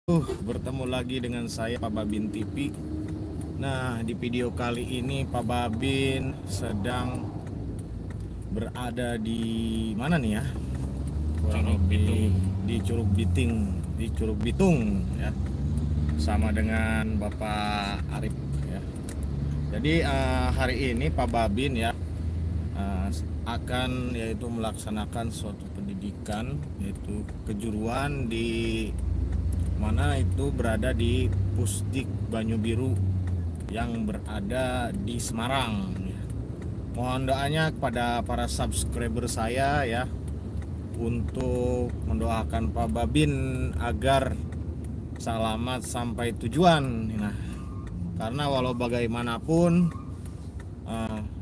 Bertemu lagi dengan saya Pak Babin TV. Nah, di video kali ini Pak Babin sedang berada di mana nih ya? Kurang Curug lebih Bitung. di Curug Bitung ya. Sama dengan Bapak Arif ya. Jadi hari ini Pak Babin ya akan yaitu melaksanakan suatu pendidikan yaitu kejuruan di mana itu berada di Pusdik Banyu-Biru yang berada di Semarang. Mohon doanya kepada para subscriber saya ya untuk mendoakan Pak Babin agar selamat sampai tujuan. Nah, karena walau bagaimanapun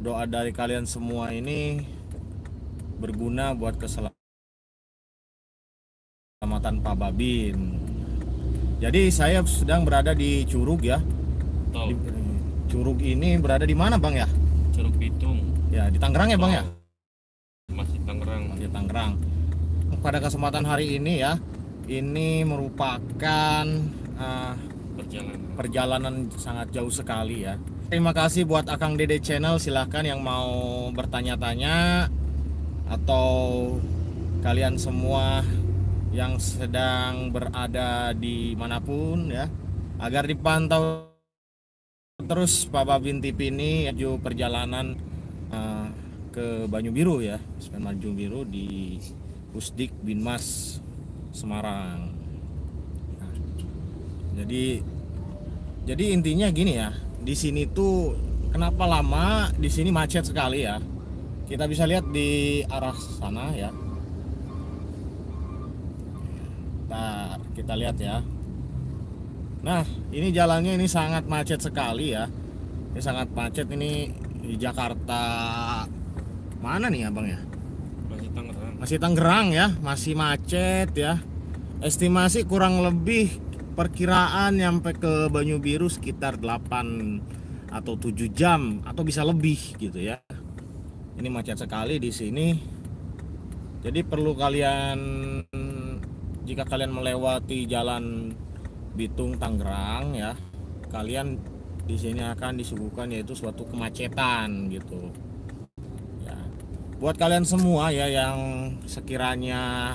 doa dari kalian semua ini berguna buat keselamatan Pak Babin. Jadi saya sedang berada di Curug ya. Tol. Curug ini berada di mana Bang ya? Curug Bitung. Ya di Tangerang ya Bang ya? Masih Tangerang. Masih Tangerang. Pada kesempatan hari ini ya, ini merupakan perjalanan sangat jauh sekali ya. Terima kasih buat Akang Dede Channel, silahkan yang mau bertanya-tanya atau kalian semua yang sedang berada di manapun ya, agar dipantau terus Pak Babin TV ini menuju perjalanan ke Banyu-Biru ya, Banyu-Biru di Pusdik Binmas Semarang. Nah, jadi intinya gini ya, di sini tuh kenapa lama, di sini macet sekali ya. Kita bisa lihat di arah sana ya. Ntar kita lihat ya. Nah, ini jalannya ini sangat macet sekali ya. Ini sangat macet ini di Jakarta. Mana nih Abang ya? Masih Tangerang. Masih Tangerang ya, masih macet ya. Estimasi kurang lebih perkiraan nyampe ke Banyu-Biru sekitar 8 atau 7 jam atau bisa lebih gitu ya. Ini macet sekali di sini. Jadi perlu kalian, jika kalian melewati jalan Bitung Tangerang ya, kalian di sini akan disuguhkan yaitu suatu kemacetan gitu. Ya. Buat kalian semua ya yang sekiranya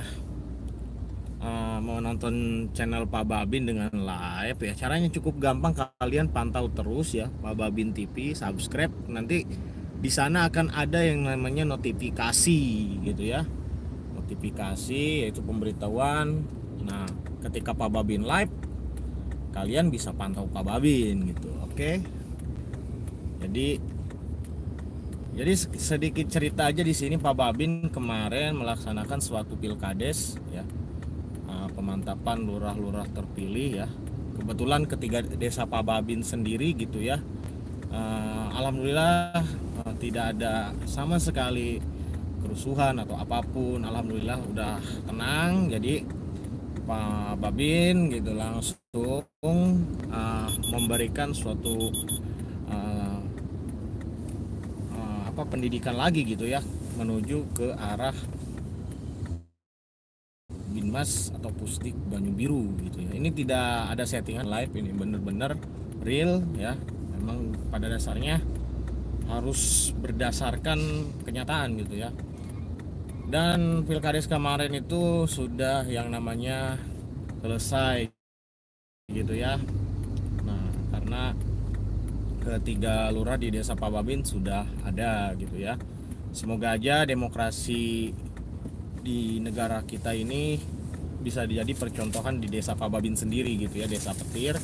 mau nonton channel Pak Babin dengan live ya, caranya cukup gampang, kalian pantau terus ya Pak Babin TV, subscribe, nanti di sana akan ada yang namanya notifikasi gitu ya, notifikasi yaitu pemberitahuan. Nah, ketika Pak Babin live kalian bisa pantau Pak Babin gitu. Oke. Jadi sedikit cerita aja di sini, Pak Babin kemarin melaksanakan suatu pilkades ya, pemantapan lurah-lurah terpilih ya. Kebetulan ketiga desa Pak Babin sendiri gitu ya. Alhamdulillah tidak ada sama sekali kerusuhan atau apapun. Alhamdulillah udah tenang. Jadi Pak Babin gitu langsung memberikan suatu pendidikan lagi gitu ya, menuju ke arah Binmas atau Pusdik Banyu-Biru gitu ya. Ini tidak ada settingan live, ini bener-bener real ya. Memang pada dasarnya harus berdasarkan kenyataan gitu ya. Dan pilkades kemarin itu sudah yang namanya selesai gitu ya. Nah, karena ketiga lurah di desa Pak Babin sudah ada gitu ya. Semoga aja demokrasi di negara kita ini bisa jadi percontohan di desa Pak Babin sendiri gitu ya, desa Petir,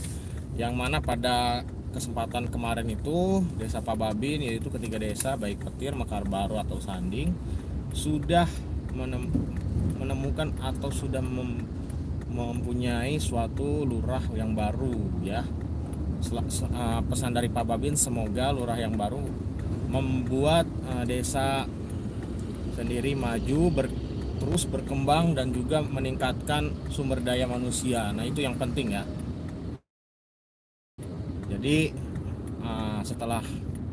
yang mana pada kesempatan kemarin itu desa Pak Babin yaitu ketiga desa baik Petir, Mekar Baru atau Sanding sudah menemukan atau sudah mempunyai suatu lurah yang baru ya. Pesan dari Pak Babin, semoga lurah yang baru membuat desa sendiri maju, terus berkembang dan juga meningkatkan sumber daya manusia. Nah, itu yang penting ya. Jadi setelah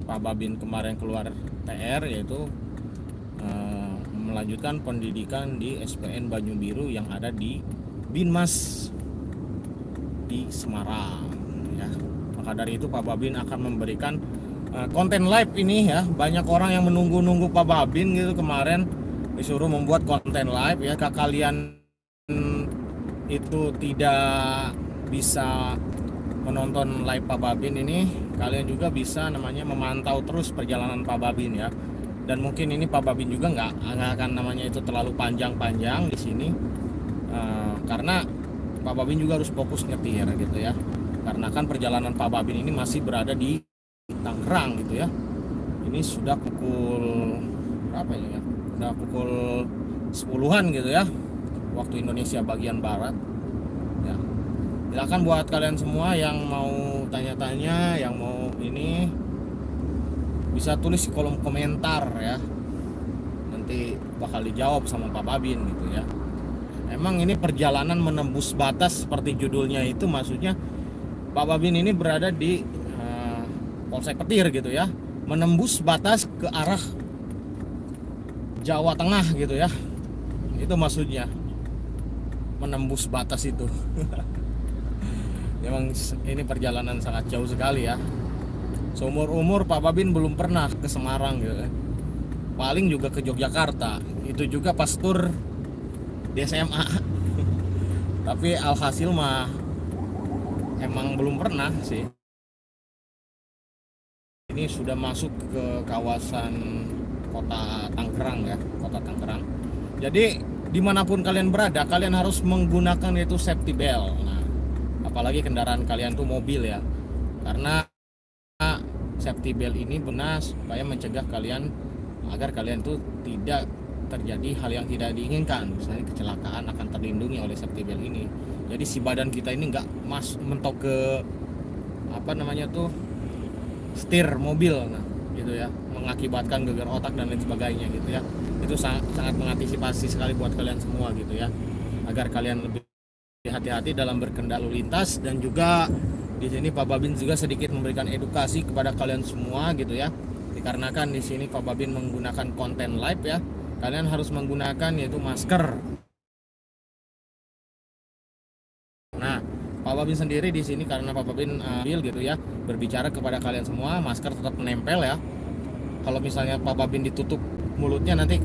Pak Babin kemarin keluar TR yaitu melanjutkan pendidikan di SPN Banyu-Biru yang ada di Binmas di Semarang ya. Maka dari itu Pak Babin akan memberikan konten live ini ya. Banyak orang yang menunggu-nunggu Pak Babin gitu, kemarin disuruh membuat konten live ya. Jika kalian itu tidak bisa menonton live Pak Babin ini, kalian juga bisa namanya memantau terus perjalanan Pak Babin ya. Dan mungkin ini Pak Babin juga nggak akan namanya itu terlalu panjang-panjang di sini, karena Pak Babin juga harus fokus nyetir gitu ya. Karena kan perjalanan Pak Babin ini masih berada di Tangerang gitu ya. Ini sudah pukul berapa ini ya? Sudah pukul 10-an gitu ya, waktu Indonesia bagian barat ya. Silakan buat kalian semua yang mau tanya-tanya, yang mau ini, bisa tulis di kolom komentar ya. Nanti bakal dijawab sama Pak Babin gitu ya. Emang ini perjalanan menembus batas seperti judulnya itu, maksudnya Pak Babin ini berada di Polsek Petir gitu ya, menembus batas ke arah Jawa Tengah gitu ya. Itu maksudnya menembus batas itu. Memang ini perjalanan sangat jauh sekali ya. Seumur-umur Pak Babin belum pernah ke Semarang gitu ya. Paling juga ke Yogyakarta, itu juga pas tur di SMA. Tapi alhasil mah emang belum pernah sih. Ini sudah masuk ke kawasan kota Tangerang ya, kota Tangerang. Jadi dimanapun kalian berada, kalian harus menggunakan yaitu safety belt. Nah, apalagi kendaraan kalian tuh mobil ya, karena safety belt ini benar supaya mencegah kalian agar kalian tuh tidak terjadi hal yang tidak diinginkan. Misalnya kecelakaan akan terlindungi oleh safety belt ini. Jadi si badan kita ini nggak mentok ke apa namanya tuh setir mobil, nah gitu ya, mengakibatkan gegar otak dan lain sebagainya gitu ya. Itu sangat mengantisipasi sekali buat kalian semua gitu ya, agar kalian lebih hati-hati dalam berkendara lalu lintas. Dan juga di sini Pak Babin juga sedikit memberikan edukasi kepada kalian semua gitu ya, dikarenakan di sini Pak Babin menggunakan konten live ya, kalian harus menggunakan yaitu masker. Nah, Pak Babin sendiri di sini karena Pak Babin gitu ya, berbicara kepada kalian semua, masker tetap menempel ya. Kalau misalnya Pak Babin ditutup mulutnya, nanti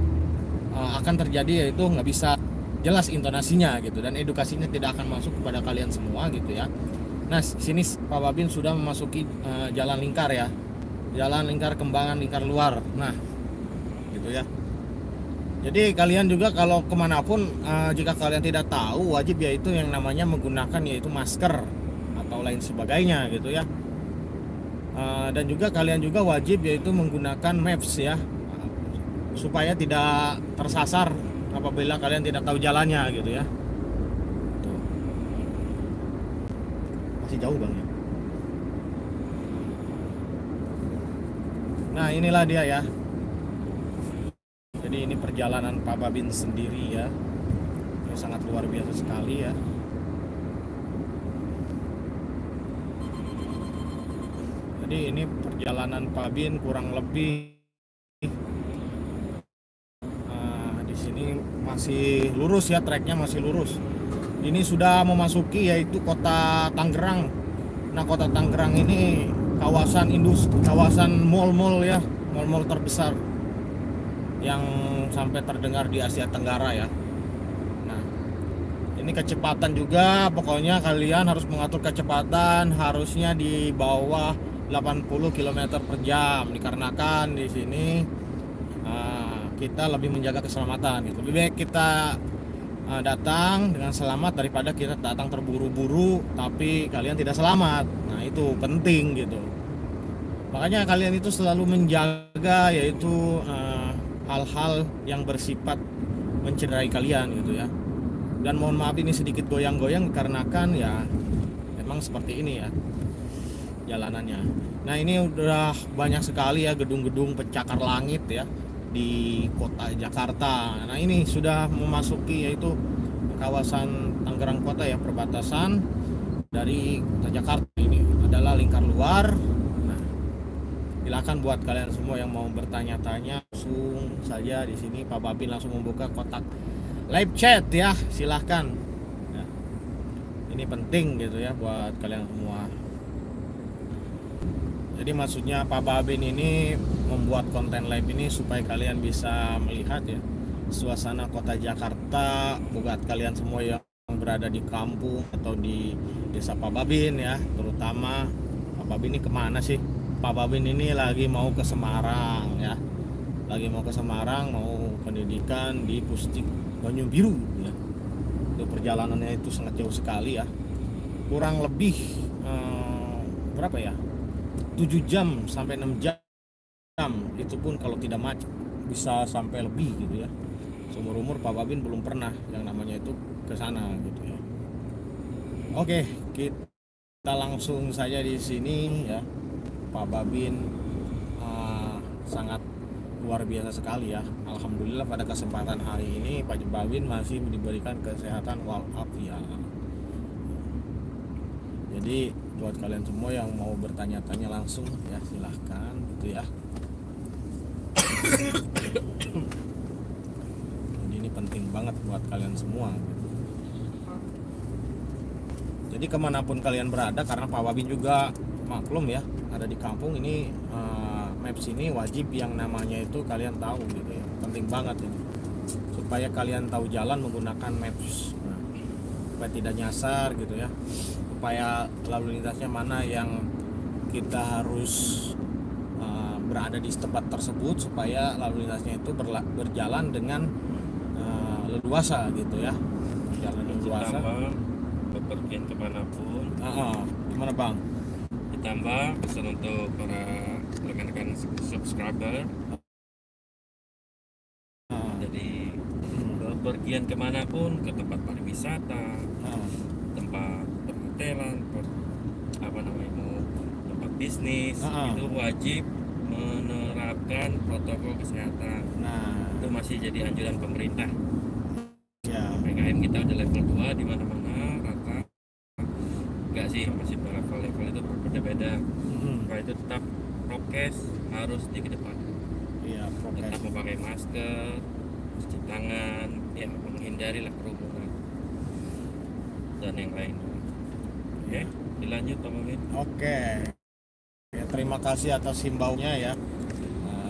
akan terjadi yaitu nggak bisa jelas intonasinya gitu, dan edukasinya tidak akan masuk kepada kalian semua gitu ya. Nah, sini Pak Babin sudah memasuki jalan lingkar ya, jalan lingkar Kembangan, lingkar luar. Nah, gitu ya. Jadi kalian juga kalau kemanapun, jika kalian tidak tahu, wajib yaitu yang namanya menggunakan yaitu masker atau lain sebagainya gitu ya. Dan juga kalian juga wajib yaitu menggunakan maps ya, supaya tidak tersasar apabila kalian tidak tahu jalannya gitu ya. Tuh. Masih jauh bang ya. Nah, inilah dia ya. Jadi ini perjalanan Pak Babin sendiri ya, ini sangat luar biasa sekali ya. Jadi ini perjalanan Pak Babin kurang lebih di sini masih lurus ya, treknya masih lurus. Ini sudah memasuki yaitu kota Tangerang. Nah, kota Tangerang ini kawasan industri, kawasan mall-mall ya, mall-mall terbesar yang sampai terdengar di Asia Tenggara ya. Nah, ini kecepatan juga, pokoknya kalian harus mengatur kecepatan harusnya di bawah 80 km per jam, dikarenakan di sini kita lebih menjaga keselamatan gitu. Lebih baik kita datang dengan selamat daripada kita datang terburu-buru tapi kalian tidak selamat. Nah, itu penting gitu. Makanya kalian itu selalu menjaga yaitu hal-hal yang bersifat mencederai kalian gitu ya. Dan mohon maaf ini sedikit goyang-goyang dikarenakan ya memang seperti ini ya jalanannya. Nah, ini udah banyak sekali ya gedung-gedung pencakar langit ya di kota Jakarta. Nah, ini sudah memasuki yaitu kawasan Tangerang Kota ya, perbatasan dari kota Jakarta. Ini adalah lingkar luar. Nah, silakan buat kalian semua yang mau bertanya-tanya langsung saja di sini. Pak Babin langsung membuka kotak live chat ya, silahkan ya. Ini penting gitu ya buat kalian semua. Jadi maksudnya Pak Babin ini membuat konten live ini supaya kalian bisa melihat ya suasana kota Jakarta buat kalian semua yang berada di kampung atau di desa Pak Babin ya. Terutama Pak Babin ini kemana sih? Pak Babin ini lagi mau ke Semarang ya. Lagi mau ke Semarang, mau pendidikan di Pusdik Banyu Biru ya. Itu perjalanannya itu sangat jauh sekali ya. Kurang lebih berapa ya? 7 jam sampai 6 jam, itu pun kalau tidak macet bisa sampai lebih gitu ya. Seumur umur Pak Babin belum pernah yang namanya itu ke sana gitu ya. Oke, kita langsung saja di sini ya. Pak Babin sangat luar biasa sekali ya. Alhamdulillah pada kesempatan hari ini Pak Babin masih diberikan kesehatan walafiat. Jadi buat kalian semua yang mau bertanya-tanya langsung ya silahkan gitu ya. Jadi ini penting banget buat kalian semua gitu. Jadi kemanapun kalian berada, karena Pak Babin juga maklum ya ada di kampung ini, maps ini wajib yang namanya itu kalian tahu gitu ya. Penting banget ini supaya kalian tahu jalan menggunakan maps, supaya tidak nyasar gitu ya, supaya lalu lintasnya mana yang kita harus berada di tempat tersebut supaya lalu lintasnya itu berjalan dengan leluasa gitu ya, jalan leluasa. Ditambah bepergian kemanapun. Gimana Bang? Ditambah pesan untuk para rekan-rekan subscriber. Jadi bepergian kemanapun, ke tempat pariwisata, tempat perhotelan, mau tempat bisnis, itu wajib menerapkan protokol kesehatan. Nah, itu masih jadi anjuran pemerintah. ya. PPKM kita udah level 2 di mana-mana rata. Enggak sih, masih level itu berbeda-beda. Supaya itu tetap prokes harus dikedepankan. Iya, prokes. Tetap memakai masker, cuci tangan, ya menghindarilah kerumunan dan yang lain. Oke, dilanjut Pak Babin. Oke. Ya, terima kasih atas himbauannya ya.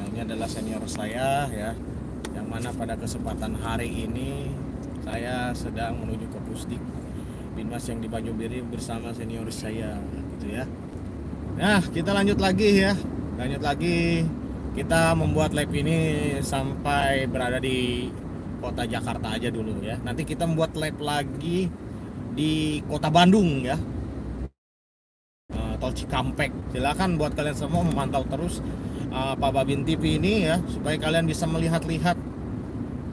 Ini adalah senior saya ya, yang mana pada kesempatan hari ini saya sedang menuju ke Pusdik Binmas yang di Banyu Biru bersama senior saya gitu ya. Nah, kita lanjut lagi ya. Lanjut lagi. Kita membuat live ini sampai berada di kota Jakarta aja dulu ya. Nanti kita membuat live lagi di kota Bandung ya. Tol Cikampek. Silakan buat kalian semua memantau terus Pak Babin TV ini ya, supaya kalian bisa melihat-lihat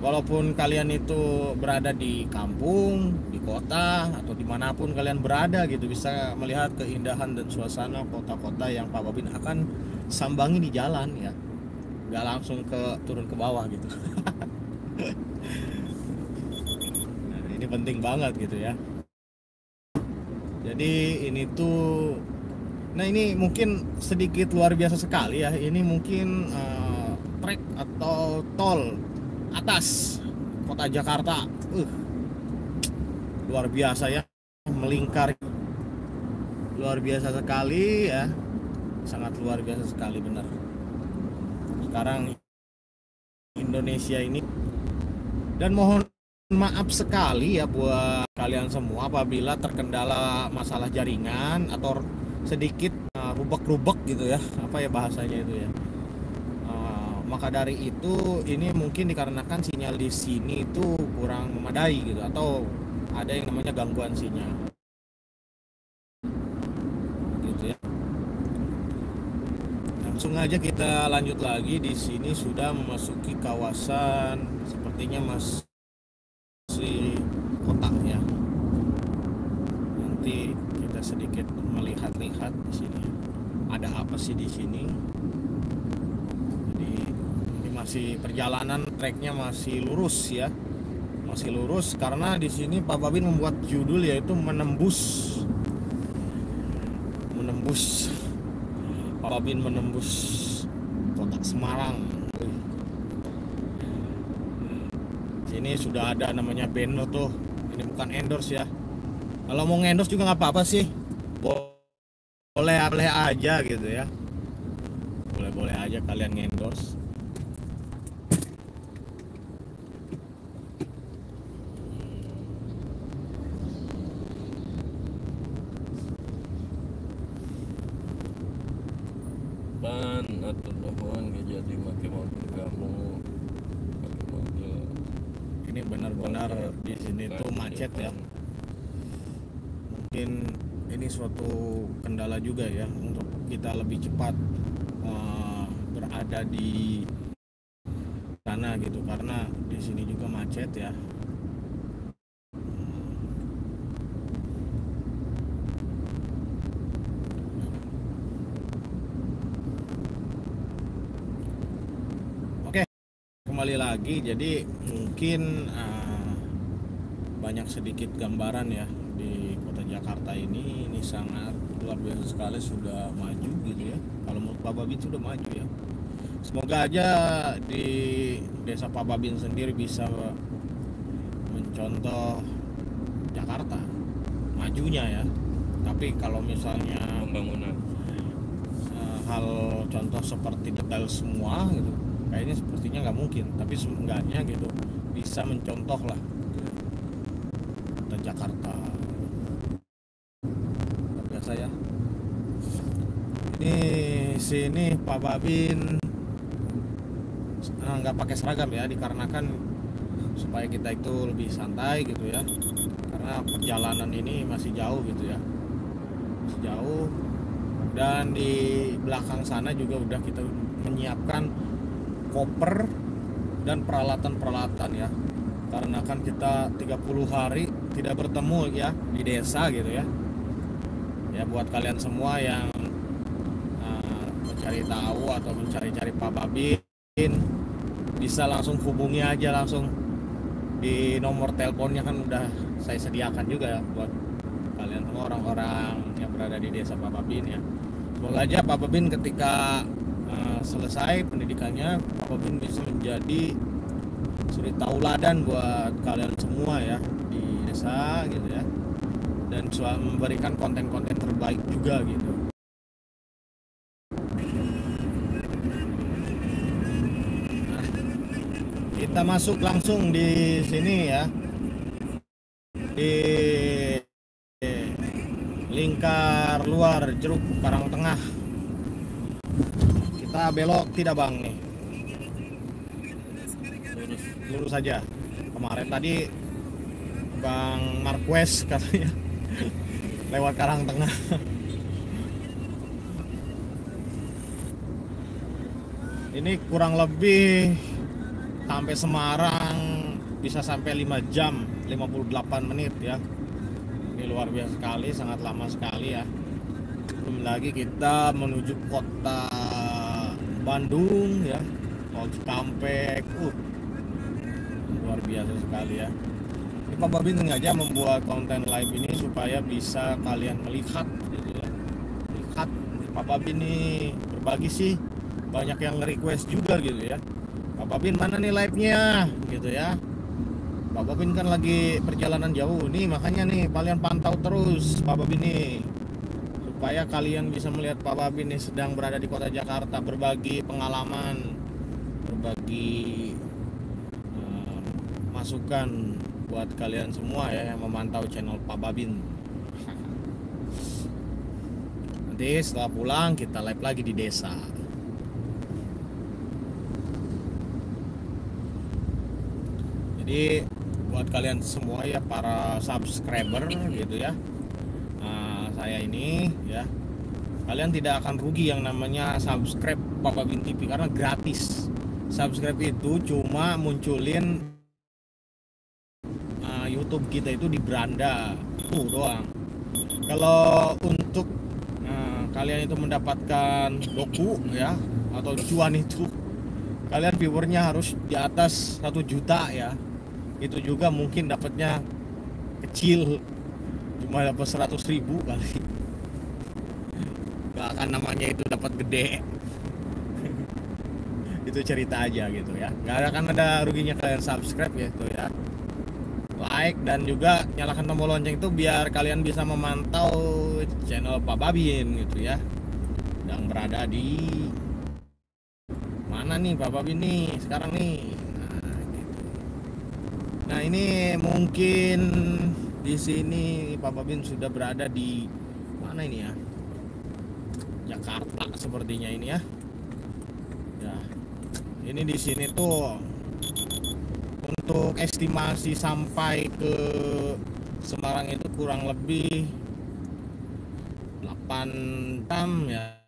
walaupun kalian itu berada di kampung, di kota atau dimanapun kalian berada gitu, bisa melihat keindahan dan suasana kota-kota yang Pak Babin akan sambangi di jalan ya, nggak langsung turun ke bawah gitu. Nah, ini penting banget gitu ya. Jadi ini tuh, nah ini mungkin sedikit luar biasa sekali ya. Ini mungkin trek atau tol atas kota Jakarta. Luar biasa ya, melingkar. Luar biasa sekali ya. Sangat luar biasa sekali benar. Sekarang Indonesia ini, dan mohon maaf sekali ya buat kalian semua apabila terkendala masalah jaringan atau sedikit rubek-rubek gitu ya, apa ya bahasanya itu ya. Maka dari itu ini mungkin dikarenakan sinyal di sini itu kurang memadai gitu, atau ada yang namanya gangguan sinyal gitu ya. Langsung aja kita lanjut lagi. Di sini sudah memasuki kawasan sepertinya masih kota ya. Nanti kita sedikit melihat-lihat di sini ada apa sih di sini. Jadi ini masih perjalanan, treknya masih lurus ya, masih lurus karena di sini Pak Babin membuat judul yaitu menembus. Pak Babin menembus kota Semarang. Sini sudah ada namanya banner tuh. Ini bukan endorse ya. Kalau mau ngendorse juga nggak apa-apa sih, boleh boleh aja gitu ya, boleh boleh aja kalian ngendorse. Ban atau doang gak jadi pakai mobil kamu, pakai mobil. Ini benar-benar di sini tuh macet ya. Mungkin ini suatu kendala juga ya untuk kita lebih cepat berada di sana gitu, karena di sini juga macet ya. Oke, kembali lagi. Jadi mungkin banyak sedikit gambaran ya di kota Jakarta ini sangat luar biasa sekali, sudah maju gitu ya. Kalau menurut Pak Babin sudah maju ya. Semoga aja di desa Pak Babin sendiri bisa mencontoh Jakarta majunya ya. Tapi kalau misalnya Pembangunan hal contoh seperti detail semua gitu, kayaknya sepertinya nggak mungkin. Tapi seenggaknya gitu bisa mencontoh lah kota Jakarta. Luar biasa ya. Ini sini Pak Babin nggak pakai seragam ya, dikarenakan supaya kita itu lebih santai gitu ya, karena perjalanan ini masih jauh gitu ya, masih jauh. Dan di belakang sana juga udah kita menyiapkan koper dan peralatan-peralatan ya, karena kan kita 30 hari tidak bertemu ya di desa gitu ya. Ya buat kalian semua yang mencari tahu atau mencari-cari Pak Babin, bisa langsung hubungi aja langsung di nomor teleponnya, kan udah saya sediakan juga ya buat kalian semua orang-orang yang berada di desa Pak Babin ya. Semoga aja Pak Babin ketika selesai pendidikannya, Pak Babin bisa menjadi suri tauladan buat kalian semua ya di desa gitu ya, dan bisa memberikan konten-konten terbaik juga gitu. Kita masuk langsung di sini ya, di lingkar luar Jeruk Karangtengah. Kita belok tidak bang nih, lurus saja. Kemarin tadi Bang Marquez katanya lewat Karangtengah. Ini kurang lebih sampai Semarang bisa sampai 5 jam 58 menit ya. Ini luar biasa sekali, sangat lama sekali ya. Belum lagi kita menuju kota Bandung ya, Tol Cikampek. Luar biasa sekali ya. Ini Pak Babin sengaja membuat konten live ini supaya bisa kalian melihat gitu ya. Lihat Pak Babin nih berbagi sih, banyak yang nge-request juga gitu ya. Pak Babin mana nih live-nya gitu ya. Pak Babin kan lagi perjalanan jauh nih, makanya nih kalian pantau terus Pak Babin nih, supaya kalian bisa melihat Pak Babin nih sedang berada di kota Jakarta, berbagi pengalaman, berbagi masukan buat kalian semua ya yang memantau channel Pak Babin. Nanti setelah pulang kita live lagi di desa. Jadi buat kalian semua ya para subscriber gitu ya, saya ini ya, kalian tidak akan rugi yang namanya subscribe Pak Babin TV karena gratis. Subscribe itu cuma munculin YouTube kita itu di beranda doang. Kalau untuk kalian itu mendapatkan doku ya atau cuan itu, kalian viewernya harus di atas 1 juta ya. Itu juga mungkin dapatnya kecil, cuma dapat 100.000 kali, gak akan namanya itu dapat gede. Itu cerita aja gitu ya, gak akan ada ruginya kalian subscribe gitu ya, like dan juga nyalakan tombol lonceng itu biar kalian bisa memantau channel Pak Babin gitu ya, yang berada di mana nih Pak Babin nih sekarang nih. Nah, gitu. Nah ini mungkin di sini Pak Babin sudah berada di mana ini ya, Jakarta sepertinya ini ya. Ya, ini di sini tuh untuk estimasi sampai ke Semarang itu kurang lebih 8 jam ya.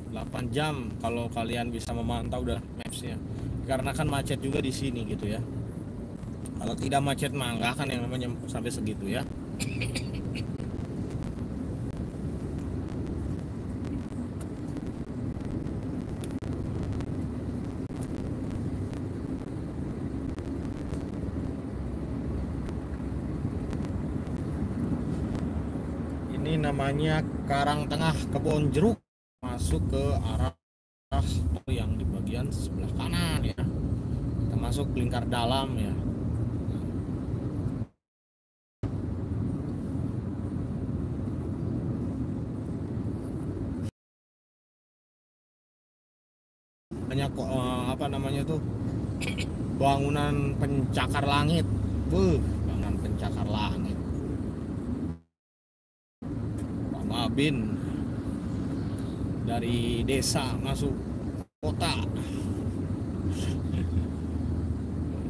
8 jam kalau kalian bisa memantau udah mapsnya, karena kan macet juga di sini gitu ya. Kalau tidak macet mah nggak akan yang namanya sampai segitu ya. Ini namanya Karangtengah Kebon Jeruk, masuk ke arah yang di bagian sebelah kanan ya, kita masuk lingkar dalam ya. Banyak apa namanya tuh, bangunan pencakar langit, bangunan pencakar langit. Pak Babin dari desa masuk kota.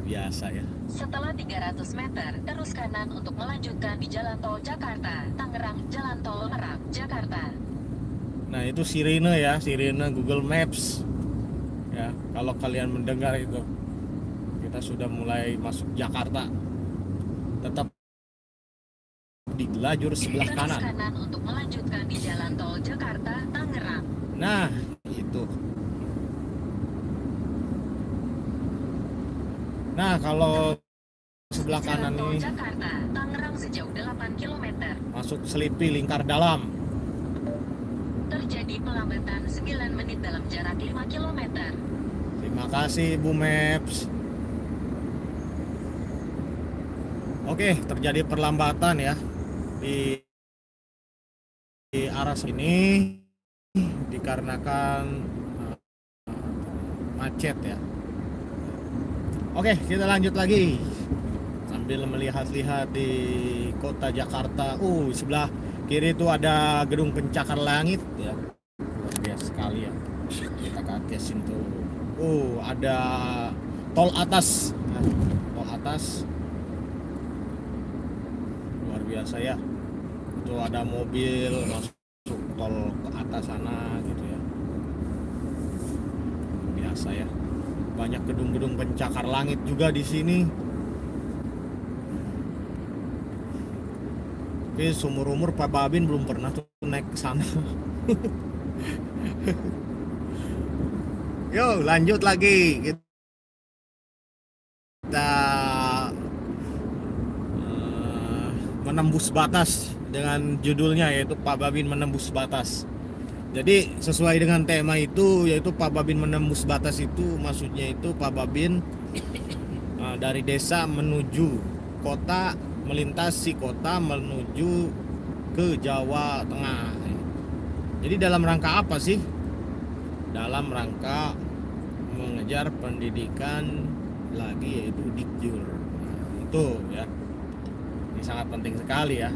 Biasa ya. Setelah 300 meter, terus kanan untuk melanjutkan di Jalan Tol Jakarta, Tangerang, Jalan Tol Merak, Jakarta. Nah itu sirene ya, sirene Google Maps ya. Kalau kalian mendengar itu, kita sudah mulai masuk Jakarta. Tetap di lajur sebelah terus kanan. Kanan untuk melanjutkan di Jalan Tol Jakarta, Tangerang. Nah itu. Nah kalau sebelah kanan Jalan Tol ini Jakarta, Tangerang sejauh 8 km. masuk Selipi lingkar dalam. Terjadi pelambatan 9 menit dalam jarak 5 km. Terima kasih Bu Maps. Oke, terjadi perlambatan ya di arah sini dikarenakan macet ya. Oke, kita lanjut lagi sambil melihat-lihat di kota Jakarta. Sebelah kiri itu ada gedung pencakar langit ya, luar biasa sekali ya. Kita ke atas itu, ada tol atas, tol atas luar biasa ya. Itu ada mobil masuk tol ke atas sana gitu ya, biasa ya. Banyak gedung-gedung pencakar langit juga di sini. Tapi seumur-umur Pak Babin belum pernah tuh naik ke sana. Yo, lanjut lagi. Kita menembus batas dengan judulnya, yaitu Pak Babin menembus batas. Jadi sesuai dengan tema itu, yaitu Pak Babin menembus batas itu, maksudnya itu Pak Babin dari desa menuju kota, melintasi kota menuju ke Jawa Tengah. Jadi dalam rangka apa sih? Dalam rangka mengejar pendidikan lagi, yaitu Dikjur. Nah, itu ya, ini sangat penting sekali ya.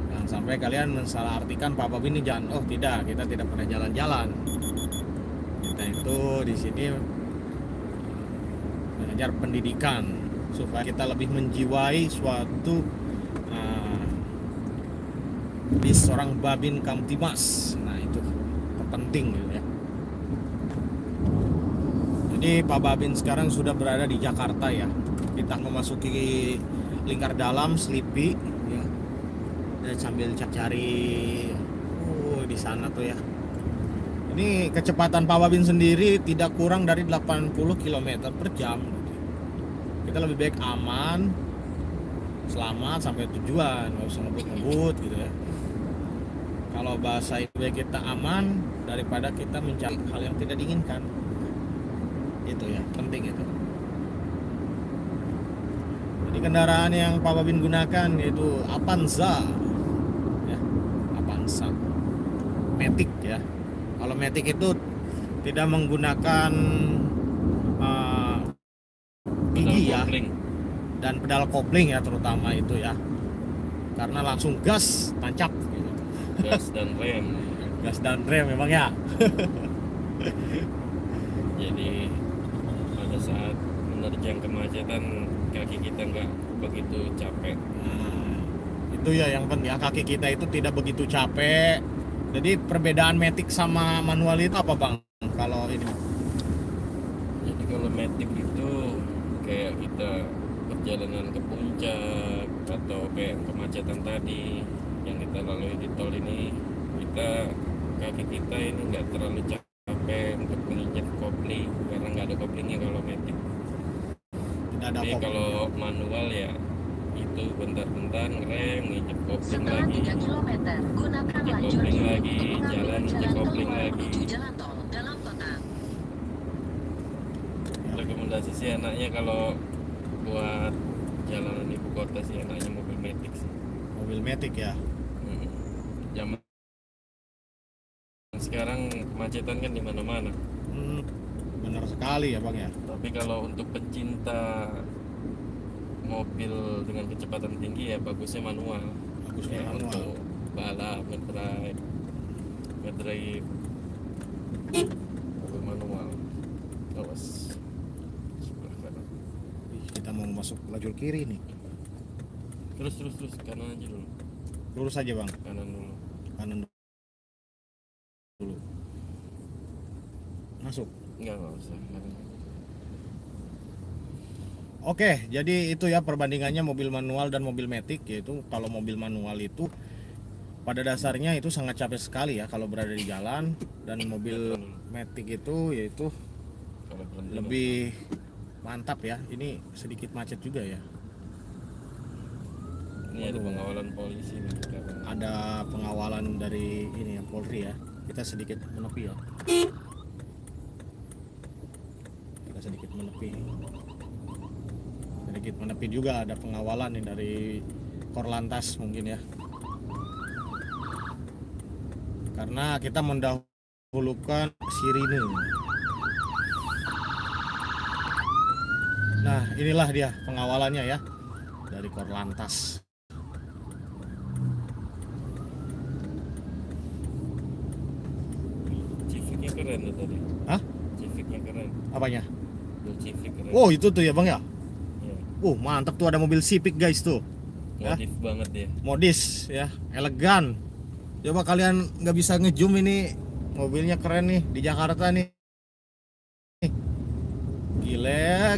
Jangan sampai kalian mensalahartikan Pak Babin ini jangan, tidak, kita tidak pernah jalan-jalan. Kita itu di sini mengejar pendidikan supaya kita lebih menjiwai suatu di seorang Babin Kamtimas. Nah itu penting gitu ya. Jadi Pak Babin sekarang sudah berada di Jakarta ya. Kita memasuki lingkar dalam Selipi ya. Dan sambil cari di sana tuh ya. Ini kecepatan Pak Babin sendiri tidak kurang dari 80 km per jam. Kita lebih baik aman, selamat sampai tujuan, nggak usah ngebut-ngebut gitu ya. Kalau bahasa itu ya, kita aman daripada kita mencari hal yang tidak diinginkan. Itu ya, penting itu. Jadi kendaraan yang Pak Babin gunakan yaitu Avanza, ya, Avanza, Matic ya. Kalau Matic itu tidak menggunakan gigi ya, dan pedal kopling ya terutama itu ya, karena langsung gas tancap gitu. Gas dan rem. Gas dan rem memang ya. Jadi pada saat menerjang kemacetan kaki kita nggak begitu capek. Nah, itu ya yang penting ya, kaki kita itu tidak begitu capek. Jadi perbedaan Matic sama manual itu apa bang? Kalau ini? Jadi kalau Matic itu kayak kita perjalanan ke puncak atau kayak kemacetan tadi yang kita lalui di tol ini, kaki kita ini nggak terlalu capek untuk menginjak kopling karena nggak ada koplingnya kalau Matic. Tidak ada Tapi kopling. kalau manual ya itu bentar-bentar ngerem, nginjek kopling Setelah lagi, 3 km, gunakan Injek lajur kopling kiri lagi, untuk mengambil jalan, injek jalan kopling keluar lagi. menuju jalan tol dalam kota. Rekomendasi sih anaknya kalau buat jalanan ibu kota sih anaknya mobil Matic sih. Mobil Matic ya. Zaman sekarang kemacetan kan di mana-mana. Benar sekali ya bang ya. Tapi kalau untuk pecinta mobil dengan kecepatan tinggi ya bagusnya manual. Bagusnya Ya, manual. untuk balap, ngedrive, mobil manual. Awas. Sebelah kanan. Ih, kita mau masuk lajur kiri nih. Terus kanan aja dulu. Lurus aja bang. Kanan dulu. Kanan dulu. Masuk. Enggak usah. Kanan. Oke, jadi itu ya perbandingannya mobil manual dan mobil Matic, yaitu kalau mobil manual itu pada dasarnya itu sangat capek sekali ya kalau berada di jalan, dan mobil Matic itu yaitu Kalau berhenti lebih mantap ya. Ini sedikit macet juga ya. ini ada pengawalan polisi nih sekarang. Ada pengawalan dari ini ya, Polri ya. Kita sedikit menepi ya. Kita sedikit menepi. Sedikit menepi juga, ada pengawalan nih dari Korlantas mungkin ya. Karena kita mendahulukan sirine. Nah, inilah dia pengawalannya ya dari Korlantas. Civicnya keren tuh tadi. Hah? Civicnya keren. Apanya? Tuh Civic keren. Oh, itu tuh ya bang ya. Ya, Mantap tuh, ada mobil Civic guys tuh. Ya. modif banget ya. Modis ya, elegan. Coba kalian nggak bisa ngezoom, ini mobilnya keren nih di Jakarta nih. Gile.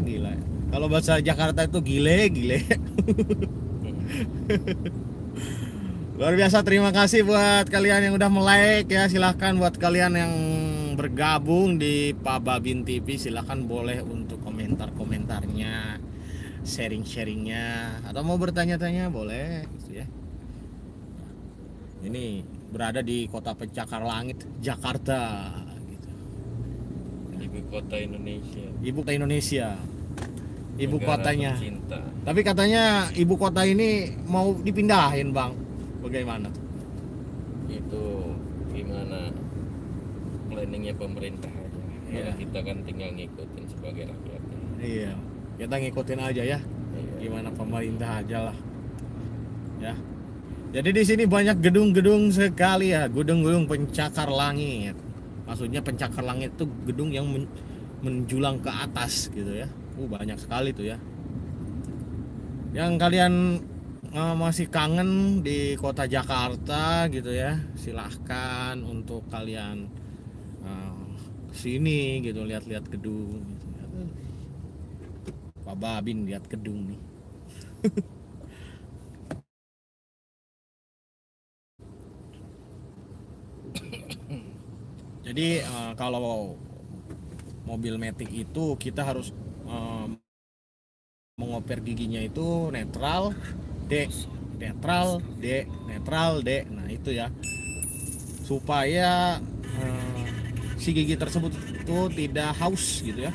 Kalau bahasa Jakarta itu gile. Luar biasa, terima kasih buat kalian yang udah like ya. Silahkan buat kalian yang bergabung di Pak Babin TV, silahkan boleh untuk komentarnya, sharingnya, atau mau bertanya-tanya boleh gitu ya. Ini berada di kota pencakar langit, Jakarta gitu. Ibu kota Indonesia. Ibu kota Indonesia, ibu Negara kotanya. tercinta. Tapi katanya ibu kota ini mau dipindahin bang, bagaimana tuh? Itu gimana planningnya pemerintah aja. Iya. Kalau kita kan tinggal ngikutin sebagai rakyatnya. Iya, kita ngikutin aja ya. Iya. Gimana pemerintah aja lah ya. Jadi di sini banyak gedung-gedung sekali ya, gedung-gedung pencakar langit. Maksudnya pencakar langit itu gedung yang menjulang ke atas gitu ya. Banyak sekali tuh ya. Yang kalian masih kangen di kota Jakarta gitu ya, silahkan untuk kalian sini gitu, lihat-lihat gedung gitu. Pak Babin lihat gedung nih. Jadi kalau mobil Matic itu kita harus mengoper giginya itu netral D, netral D, netral D. Nah itu ya, supaya si gigi tersebut itu tidak haus gitu ya.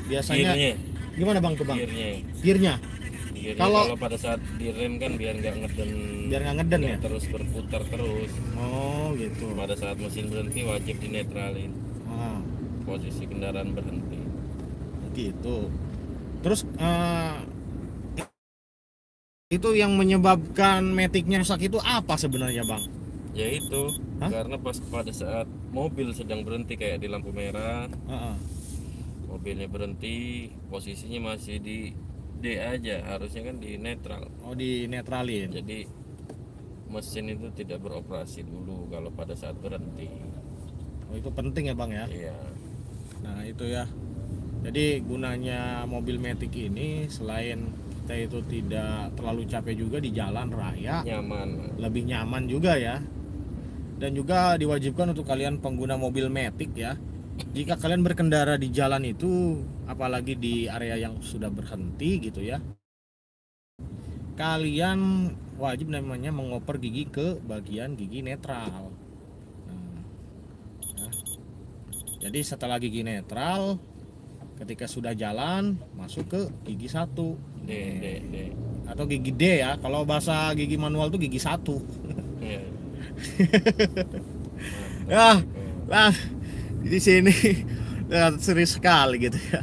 Biasanya Gearnya, gimana bang tuh bang? gearnya. Gearnya. Gearnya Kalau- kalau pada saat direm kan biar nggak ngeden, Biar nggak ngeden ya? terus berputar terus. Oh gitu. Pada saat mesin berhenti wajib dinetralin, Ah, posisi kendaraan berhenti. gitu. Terus itu yang menyebabkan metiknya rusak itu apa sebenarnya, Bang? Yaitu Hah? karena pas pada saat mobil sedang berhenti kayak di lampu merah, Heeh. mobilnya berhenti, posisinya masih di D aja, harusnya kan di netral. Oh, dinetralin. Jadi mesin itu tidak beroperasi dulu kalau pada saat berhenti. Oh, itu penting ya, Bang ya. Iya. Nah, itu ya. Jadi gunanya mobil Matic ini selain kita itu tidak terlalu capek juga di jalan raya, Nyaman. lebih nyaman juga ya. Dan juga diwajibkan untuk kalian pengguna mobil Matic ya. Jika kalian berkendara di jalan itu, apalagi di area yang sudah berhenti gitu ya, kalian wajib namanya mengoper gigi ke bagian gigi netral. Nah, ya. Jadi setelah gigi netral, ketika sudah jalan masuk ke gigi 1 D. atau gigi D ya. Kalau bahasa gigi manual tuh gigi 1. Iya. Ya, lah di sini serius sekali gitu ya.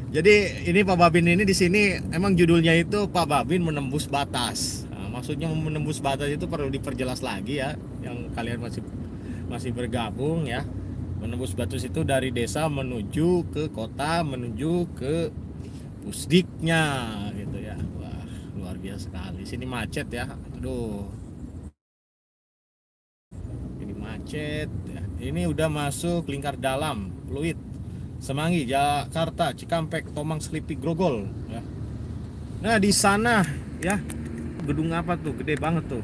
Jadi ini Pak Babin ini di sini emang judulnya itu Pak Babin menembus batas. Nah, maksudnya menembus batas itu perlu diperjelas lagi ya, yang kalian masih bergabung ya. Menembus batas itu dari desa menuju ke kota, menuju ke pusdiknya gitu ya. Wah, luar biasa sekali. Sini macet ya. Aduh. Ini macet ya. Ini udah masuk lingkar dalam, Pluit, Semanggi, Jakarta, Cikampek, Tomang, Selipi, Grogol ya. Nah, di sana ya, gedung apa tuh? Gede banget tuh.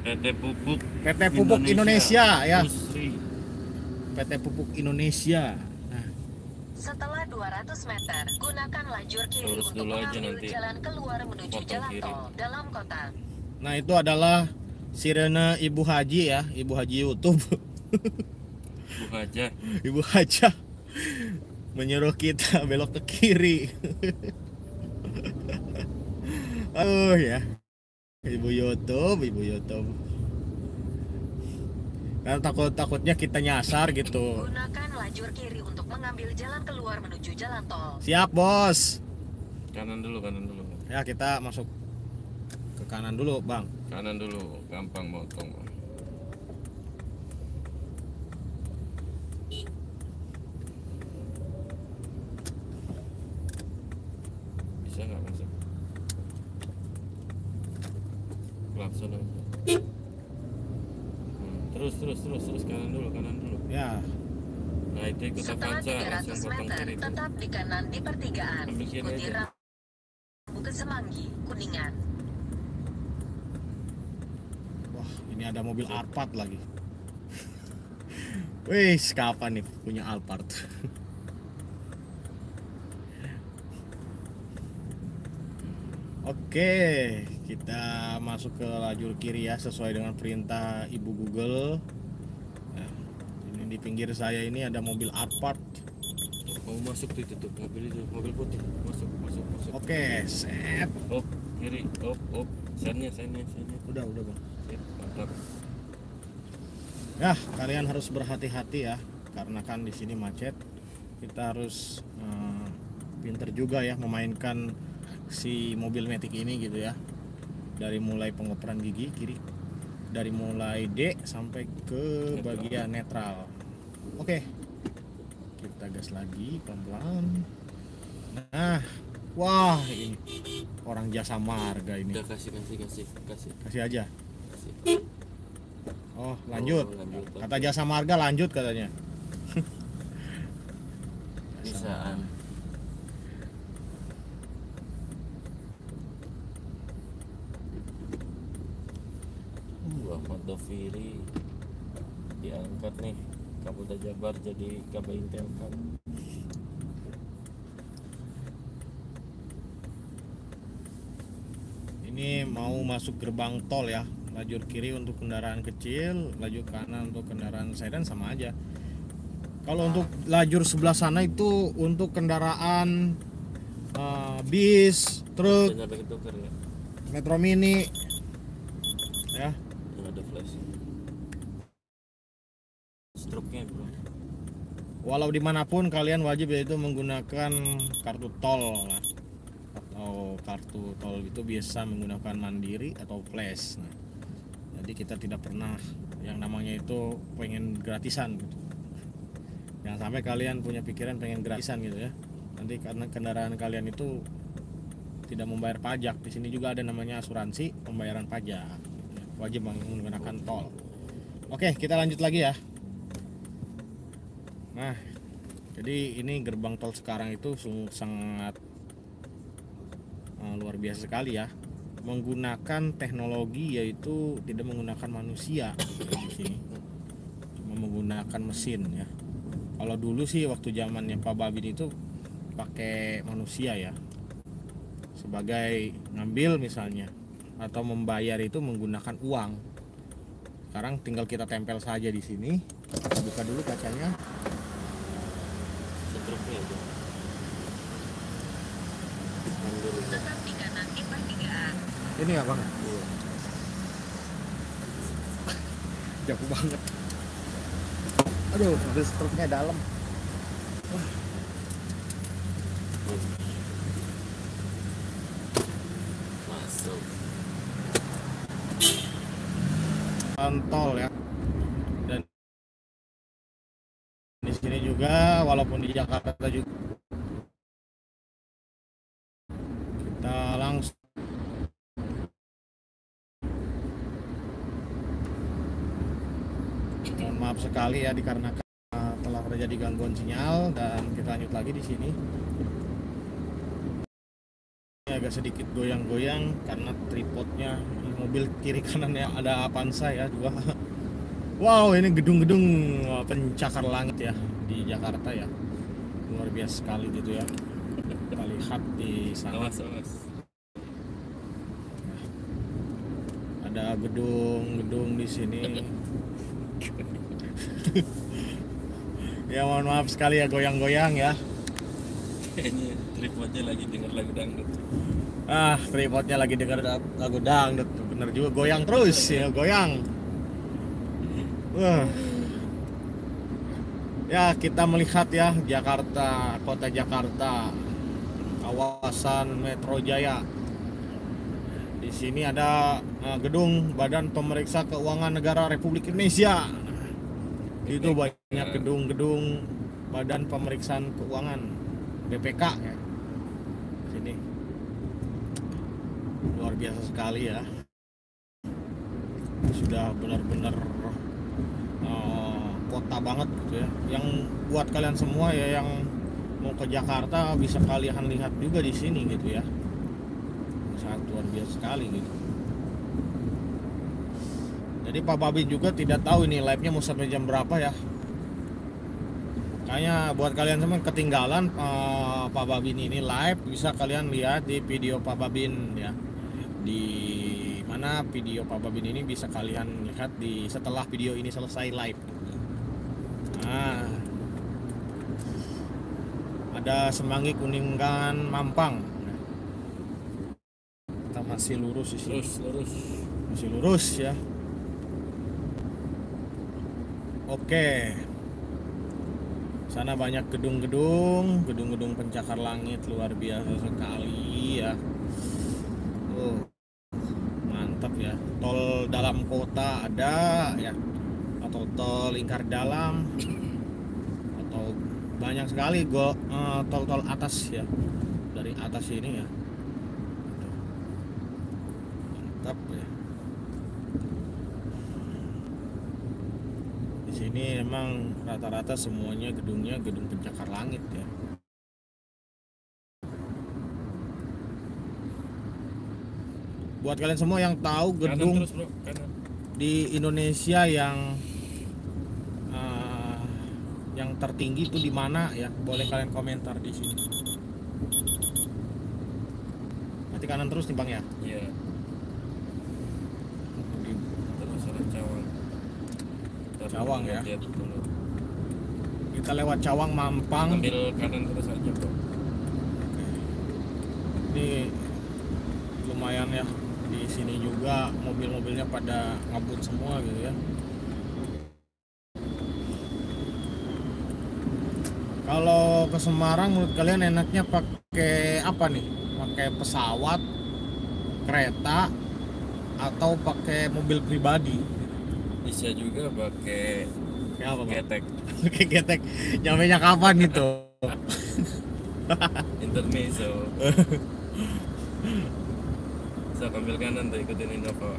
PT Pupuk Indonesia ya. Industri. PT Pupuk Indonesia. Nah, Setelah 200 meter, gunakan lajur kiri Lurus untuk dulu aja mengambil nanti. jalan keluar menuju Potong jalan kiri. tol dalam kota. nah itu adalah sirene Ibu Haji ya, Ibu Haji YouTube. Buka aja. Ibu Haja menyuruh kita belok ke kiri. Oh ya, Ibu YouTube. Karena takutnya kita nyasar gitu. Gunakan lajur kiri untuk mengambil jalan keluar menuju jalan tol. Siap bos. Kanan dulu. Ya kita masuk ke kanan dulu bang. Kanan dulu, gampang motong. Bisa nggak masuk? Langsung aja. Terus kanan dulu. Ya. Nah itu ikut Setelah Avanza, 300 langsung potong meter, kiri tuh. tetap di kanan di pertigaan. Ambil kiri Ikuti aja. rambu ke Semanggi, Kuningan. Wah ini ada mobil Alphard lagi. Wih kapan nih punya Alphard? Oke, kita masuk ke lajur kiri ya sesuai dengan perintah Ibu Google. Nah, ini di pinggir saya ini ada mobil Alphard. Mau masuk tuh itu tuh mobil itu, mobil putih. Masuk. Oke, set. Op, kiri, op. Sennya. Udah bang. Sip, mantap. Ya, kalian harus berhati-hati ya, karena kan di sini macet. Kita harus pinter juga ya memainkan si mobil Matic ini gitu ya. Dari mulai pengoperan gigi kiri, dari mulai D sampai ke bagian netral. Oke, kita gas lagi pelan-pelan. Nah, wah ini orang jasa marga ini. Udah kasih. Kasih aja. Kasih. Oh lanjut. Oh, lanjut. Kata jasa marga lanjut katanya. Bisaan. Ahmad Doviri diangkat nih Kapolda Jabar jadi Kabak Intelkam. Ini mau masuk gerbang tol ya. Lajur kiri untuk kendaraan kecil, lajur kanan untuk kendaraan sedan sama aja. Kalau untuk lajur sebelah sana itu untuk kendaraan bis, truk, Bisa nyampe ketukar nggak? metro mini, ya. Yang ada flash. Struknya bro. Walau dimanapun kalian wajib yaitu menggunakan kartu tol lah. Atau kartu tol itu biasa menggunakan mandiri atau flash. Nah, jadi kita tidak pernah yang namanya itu pengen gratisan gitu. Jangan sampai kalian punya pikiran pengen gratisan gitu ya. Nanti karena kendaraan kalian itu tidak membayar pajak. Di sini juga ada namanya asuransi pembayaran pajak. Wajib menggunakan tol. Oke, kita lanjut lagi ya. Nah, jadi ini gerbang tol sekarang itu sangat luar biasa sekali ya. Menggunakan teknologi yaitu tidak menggunakan manusia di sini. Cuma menggunakan mesin ya. Kalau dulu sih waktu zamannya Pak Babin itu pakai manusia ya. Sebagai ngambil misalnya atau membayar itu menggunakan uang. Sekarang tinggal kita tempel saja di sini. Kita buka dulu kacanya. Struknya bro. Tetap di kanan tipe 3A. Ini ya bang? Iya. Jauh banget. Aduh, mobil struknya dalam. Masuk. Tol ya. Dan di sini juga, walaupun di Jakarta juga kita langsung. Mohon maaf sekali ya dikarenakan telah terjadi gangguan sinyal dan kita lanjut lagi di sini. Ini agak sedikit goyang-goyang karena tripodnya mobil kiri kanannya ada Avanza ya juga. Wow, ini gedung-gedung pencakar langit ya di Jakarta ya. Luar biasa sekali gitu ya. Kita lihat di sana. Awas. Ada gedung-gedung di sini. Ya mohon maaf sekali ya goyang-goyang ya. Kayaknya tripodnya lagi denger lagu dangdut. Tripodnya lagi denger lagu dangdut. Bener juga goyang terus ya, goyang. Ya kita melihat ya Jakarta, kota Jakarta, kawasan Metro Jaya. Di sini ada gedung Badan Pemeriksa Keuangan Negara Republik Indonesia. Itu banyak gedung-gedung Badan Pemeriksaan Keuangan BPK ya. Sini luar biasa sekali ya. Sudah benar-benar kota banget gitu ya. Yang buat kalian semua ya yang mau ke Jakarta bisa kalian lihat juga di sini gitu ya. Sangat luar biasa sekali gitu. Jadi Pak Babin juga tidak tahu ini live-nya mau sampai jam berapa ya. Kayaknya buat kalian semua ketinggalan Pak Babin ini live, bisa kalian lihat di video Pak Babin ya. Di mana video Pak Babin ini bisa kalian lihat di setelah video ini selesai live. Nah, ada Semanggi, Kuningan, Mampang. Kita masih lurus di sini. Lurus. Masih lurus ya. Oke. Sana banyak gedung-gedung pencakar langit luar biasa sekali ya. Mantap ya. Tol dalam kota ada ya. Atau tol lingkar dalam. Atau banyak sekali tol-tol atas ya. Dari atas ini ya. Mantap ya. Ini emang rata-rata semuanya gedungnya gedung pencakar langit ya. Buat kalian semua yang tahu gedung Kanan terus, bro. Kanan. di Indonesia yang tertinggi itu di mana ya? Boleh kalian komentar di sini. Nanti kanan terus nih Bang ya. Iya. Terus ada Cawang. Cawang ya. Lihat dulu. Kita lewat Cawang, Mampang. Ambil kanan terus aja bro. ini lumayan ya, di sini juga mobil-mobilnya pada ngabut semua gitu ya. Kalau ke Semarang menurut kalian enaknya pakai apa nih? Pakai pesawat, kereta, atau pakai mobil pribadi? Bisa juga pakai Kayak apa, Bang? getek Pakai getek. Nyampenya kapan itu? intermezzo. Bisa ambil kanan tuh, ikutin Innova.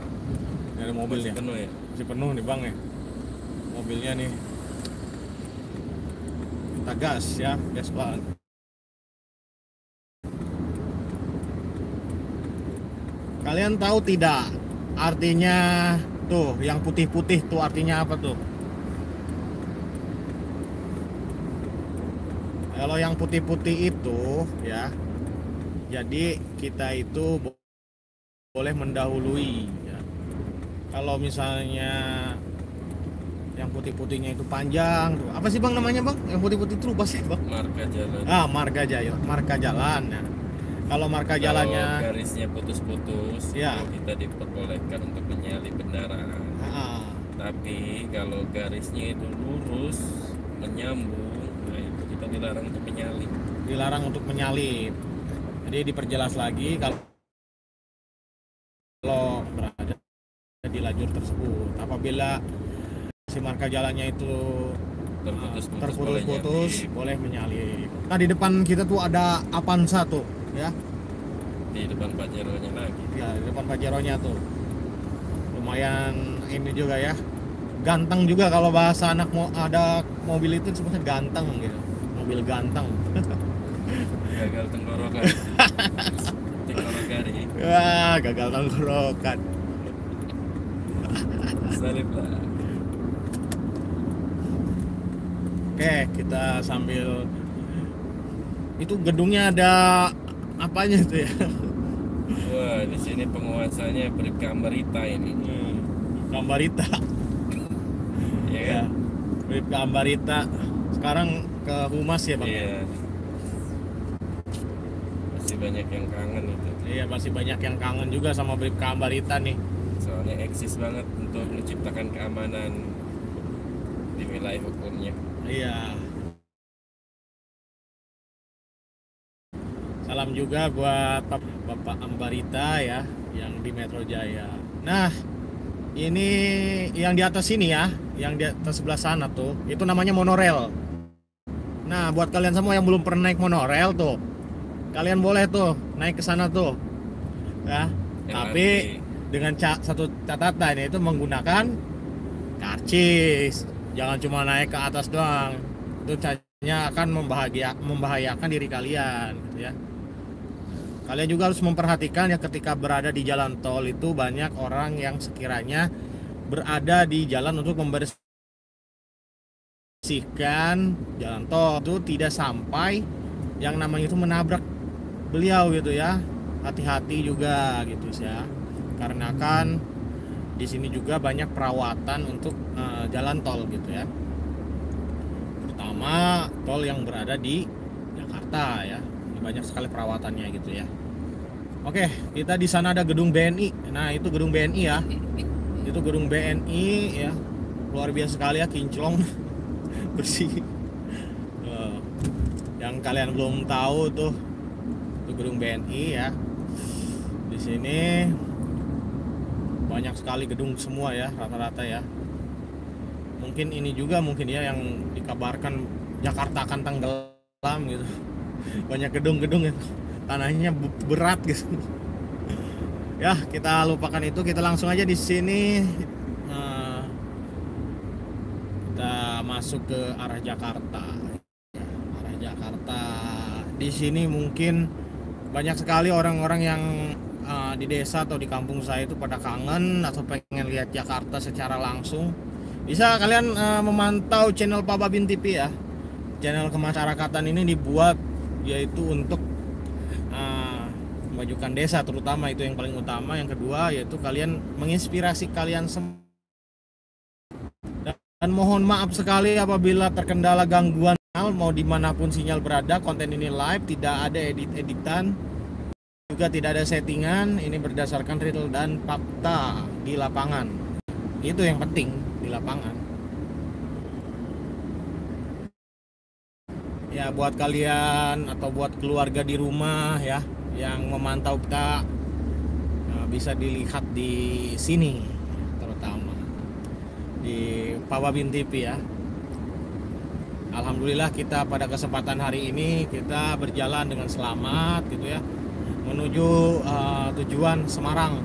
Dari mobilnya. Masih penuh ya. Masih penuh nih Bang ya. Mobilnya nih. Kita gas ya, gas pelan. Kalian tahu tidak artinya tuh yang putih-putih tuh artinya apa tuh? Kalau yang putih-putih itu ya, jadi kita itu boleh mendahului ya. Kalau misalnya yang putih-putihnya itu panjang tuh, apa sih Bang namanya Bang? Yang putih-putih itu lupa sih Bang. Marka jalan. Marka jalan ya. Kalau marka jalannya Kalau garisnya putus-putus, Ya. kita diperbolehkan untuk menyalip kendaraan. Tapi kalau garisnya itu lurus menyambung, nah itu kita dilarang untuk menyalip. dilarang untuk menyalip. Jadi diperjelas lagi kalau berada di lajur tersebut, apabila si marka jalannya itu terputus-putus boleh menyalip. Nah di depan kita tuh ada Avanza tuh ya. Di depan Pajero-nya lagi. Ya di depan Pajero-nya tuh lumayan ini juga ya, ganteng juga kalau bahasa anak ada mobil itu sebutnya ganteng gitu, mobil ganteng. Gagal tenggorokan. Tenggorokari. Wah gagal tenggorokan. Salib lah. Oke, kita sambil itu gedungnya ada apanya tuh ya? Wah, di sini penguasanya Bribka Ambarita ini. Ambarita. Ya Ya, kan? Bribka Ambarita. Sekarang ke Humas ya, Bang? Iya. Masih banyak yang kangen itu. Iya, masih banyak yang kangen juga sama Bribka Ambarita nih. Soalnya eksis banget untuk menciptakan keamanan di wilayah hukumnya. Iya. Salam juga buat Bapak Ambarita ya, yang di Metro Jaya. Nah, ini yang di atas sini ya, yang di atas sebelah sana tuh, itu namanya monorel. Nah, buat kalian semua yang belum pernah naik monorel tuh, kalian boleh tuh naik ke sana tuh, ya. Tapi dengan satu catatan, yaitu menggunakan karcis. Jangan cuma naik ke atas doang. Itu hanya akan membahayakan diri kalian, gitu ya. Kalian juga harus memperhatikan ya, ketika berada di jalan tol itu banyak orang yang sekiranya berada di jalan untuk membersihkan jalan tol, itu tidak sampai yang namanya itu menabrak beliau gitu ya. Hati-hati juga gitu ya. Karena kan di sini juga banyak perawatan untuk jalan tol gitu ya. Pertama, tol yang berada di Jakarta ya. Ini banyak sekali perawatannya gitu ya. Oke, kita di sana ada gedung BNI. Nah, itu gedung BNI ya. Itu gedung BNI ya. Luar biasa sekali ya, kinclong. Bersih. Yang kalian belum tahu tuh, itu gedung BNI ya. Di sini banyak sekali gedung semua ya, rata-rata ya. Mungkin ini juga mungkin ya yang dikabarkan Jakarta akan tenggelam gitu. Banyak gedung-gedung ya, tanahnya berat gitu. Ya, kita lupakan itu, kita langsung aja di sini. Kita masuk ke arah Jakarta. Ya, arah Jakarta. Di sini mungkin banyak sekali orang-orang yang di desa atau di kampung saya itu pada kangen atau pengen lihat Jakarta secara langsung. Bisa kalian memantau channel Pak Babin TV ya. Channel kemasyarakatan ini dibuat yaitu untuk memajukan desa, terutama itu yang paling utama. Yang kedua yaitu kalian menginspirasi kalian semua. Dan mohon maaf sekali apabila terkendala gangguan, mau dimanapun sinyal berada, konten ini live, tidak ada edit-editan. juga tidak ada settingan, ini berdasarkan real dan fakta di lapangan. Itu yang penting di lapangan. Ya buat kalian atau buat keluarga di rumah ya yang memantau kita, bisa dilihat di sini, terutama di Pak Babin TV ya. Alhamdulillah kita pada kesempatan hari ini kita berjalan dengan selamat gitu ya, menuju tujuan Semarang,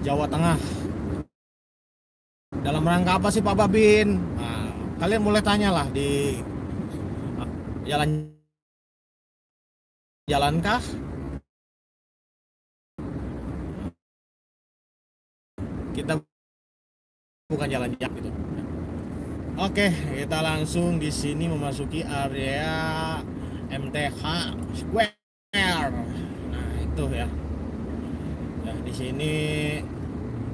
Jawa Tengah. Dalam rangka apa sih Pak Babin? Nah, kalian boleh tanyalah di jalankah? Kita bukan jalan jak gitu. Oke, kita langsung di sini memasuki area MTH Square. Nah, itu ya. Ya, di sini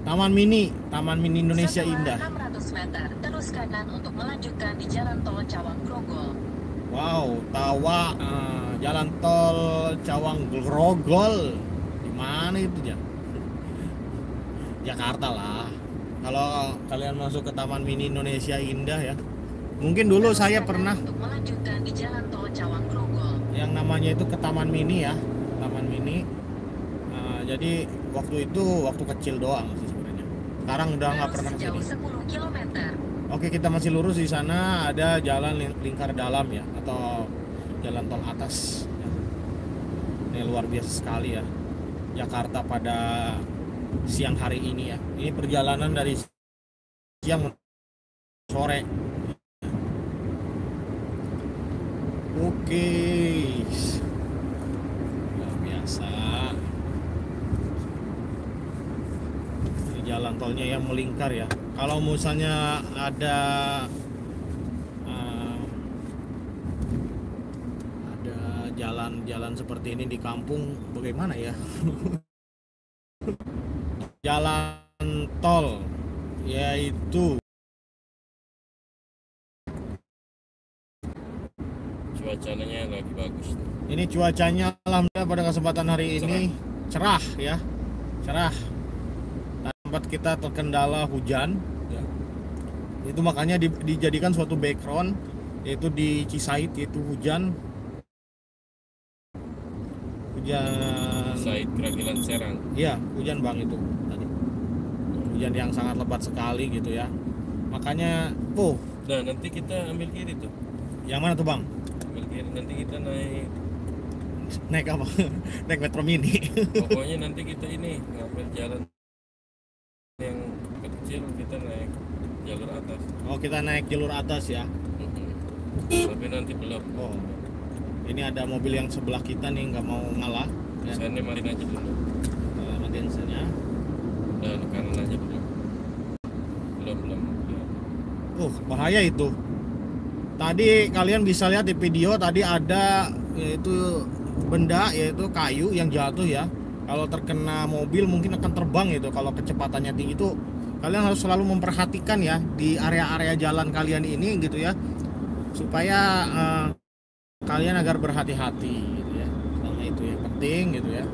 Taman Mini Indonesia Setelah Indah. 600 meter, terus kanan untuk melanjutkan di Jalan Tol Cawang Grogol. Wow, Jalan Tol Cawang Grogol. Di mana itu ya? Jakarta lah. Kalau kalian masuk ke Taman Mini Indonesia Indah ya, mungkin dulu Terus saya kanan pernah untuk melanjutkan di Jalan Tol Cawang Grogol. yang namanya itu ke Taman Mini ya, Taman Mini. Jadi waktu itu waktu kecil doang sih sebenarnya. Sekarang udah nggak Terus pernah sejauh kesini. 10 km. Oke, kita masih lurus. Di sana ada jalan lingkar dalam ya, atau jalan tol atas ya. Ini luar biasa sekali ya, Jakarta pada siang hari ini ya. Ini perjalanan dari siang sore. Oke, luar biasa. Ini jalan tolnya yang melingkar ya. Kalau misalnya ada jalan-jalan seperti ini di kampung, bagaimana ya? Jalan tol yaitu Cuacanya lagi bagus. ini cuacanya alhamdulillah pada kesempatan hari ini cerah ya, cerah. Tempat kita terkendala hujan ya. Itu makanya dijadikan suatu background, yaitu di Cisaid, yaitu hujan Said Keragilan Serang. iya, hujan bang itu tadi, hujan yang sangat lebat sekali gitu ya. Makanya Nah, nanti kita ambil kiri tuh. yang mana tuh bang? Ambil kiri, nanti kita Naik apa? Naik Metro Mini. pokoknya nanti kita ini ngambil jalan yang kecil, kita naik jalur atas. Oh, kita naik jalur atas ya. Tapi nanti belum. Oh, ini ada mobil yang sebelah kita nih, nggak mau ngalah ya. Saya matiin aja dulu. Matiin saja. Dan kanan aja dulu. Belum. Bahaya itu. Tadi kalian bisa lihat di video, tadi ada yaitu benda, yaitu kayu yang jatuh ya. Kalau terkena mobil mungkin akan terbang itu. Kalau kecepatannya tinggi itu, kalian harus selalu memperhatikan ya di area-area jalan kalian ini gitu ya, supaya kalian agar berhati-hati gitu ya. Soalnya itu yang penting gitu ya.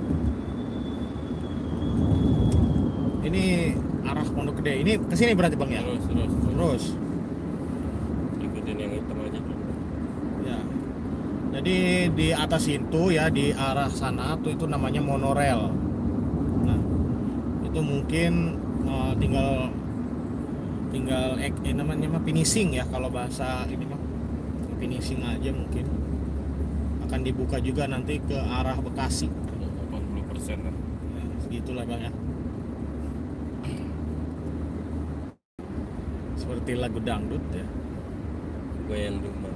Ini arah Pondok Gede. Ini kesini berarti bang ya? Terus. Ikutin yang hitam aja dulu. Ya. Jadi di atas itu ya, di arah sana tuh itu namanya monorail. Nah, itu mungkin tinggal namanya mah finishing ya, kalau bahasa ini mah finishing aja mungkin. Akan dibuka juga nanti ke arah Bekasi. 80% lah. Ya, segitulah bang ya. Seperti lagu dangdut ya. Goyang Dumang.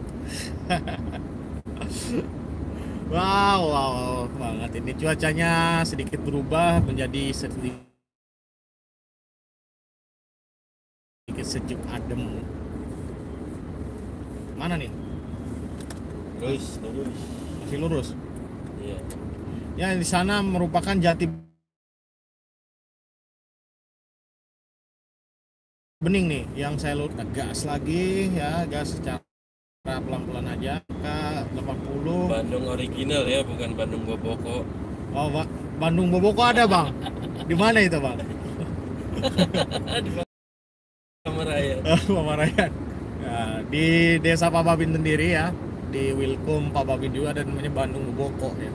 Wow banget ini. Cuacanya sedikit berubah menjadi sedikit sejuk adem. Mana nih? Lurus. Masih lurus. Iya. Ya, di sana merupakan Jati Bening nih yang saya lurus. Gas lagi ya, gas secara pelan-pelan aja ke 80. Bandung original ya, bukan Bandung Boboko. Oh, Bandung Boboko ada bang? Di mana itu bang? Di Pamaraya. Pamarayan. Ya, di desa Pababin sendiri ya, di Wilkum Pababin juga ada namanya Bandung Boboko ya.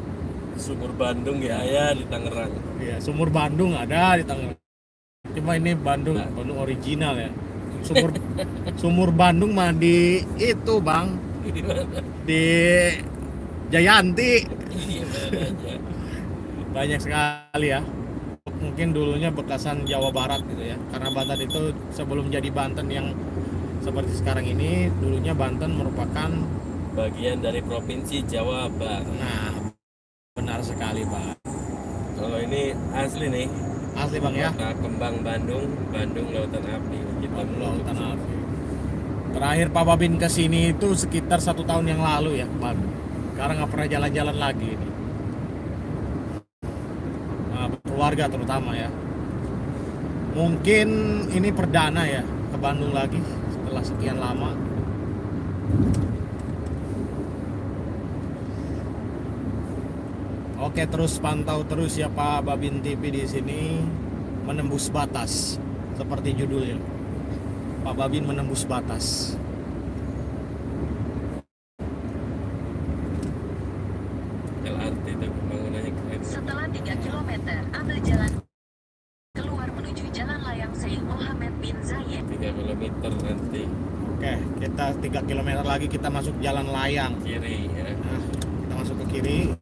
Sumur Bandung ya di Tangerang. Iya, Sumur Bandung ada di Tangerang. Cuma ini Bandung original ya. Sumur Bandung mah di itu bang, Di mana? di Jayanti. Iya, mana aja. Banyak sekali ya. Mungkin dulunya bekasan Jawa Barat gitu ya, karena Banten itu sebelum jadi Banten yang seperti sekarang ini, dulunya Banten merupakan Bagian dari provinsi Jawa Barat. nah benar sekali bang. Kalau ini asli nih, Asli bang ya. kota kembang Bandung, Bandung Lautan Api. Kita menuju Lautan ke situ. Api. Terakhir Pak Babin kesini itu sekitar 1 tahun yang lalu ya bang. Sekarang nggak pernah jalan-jalan lagi ini. Nah, keluarga terutama ya. Mungkin ini perdana ya ke Bandung lagi setelah sekian lama. Oke, terus pantau terus ya Pak Babin TV di sini, menembus batas seperti judulnya. Pak Babin menembus batas. LRT itu pembangunannya keren. Setelah 3 km, ambil jalan keluar menuju Jalan Layang Sheikh Mohammed bin Zayed. 3 km nanti Oke, kita 3 km lagi kita masuk jalan layang. kiri ya. Nah, kita masuk ke kiri.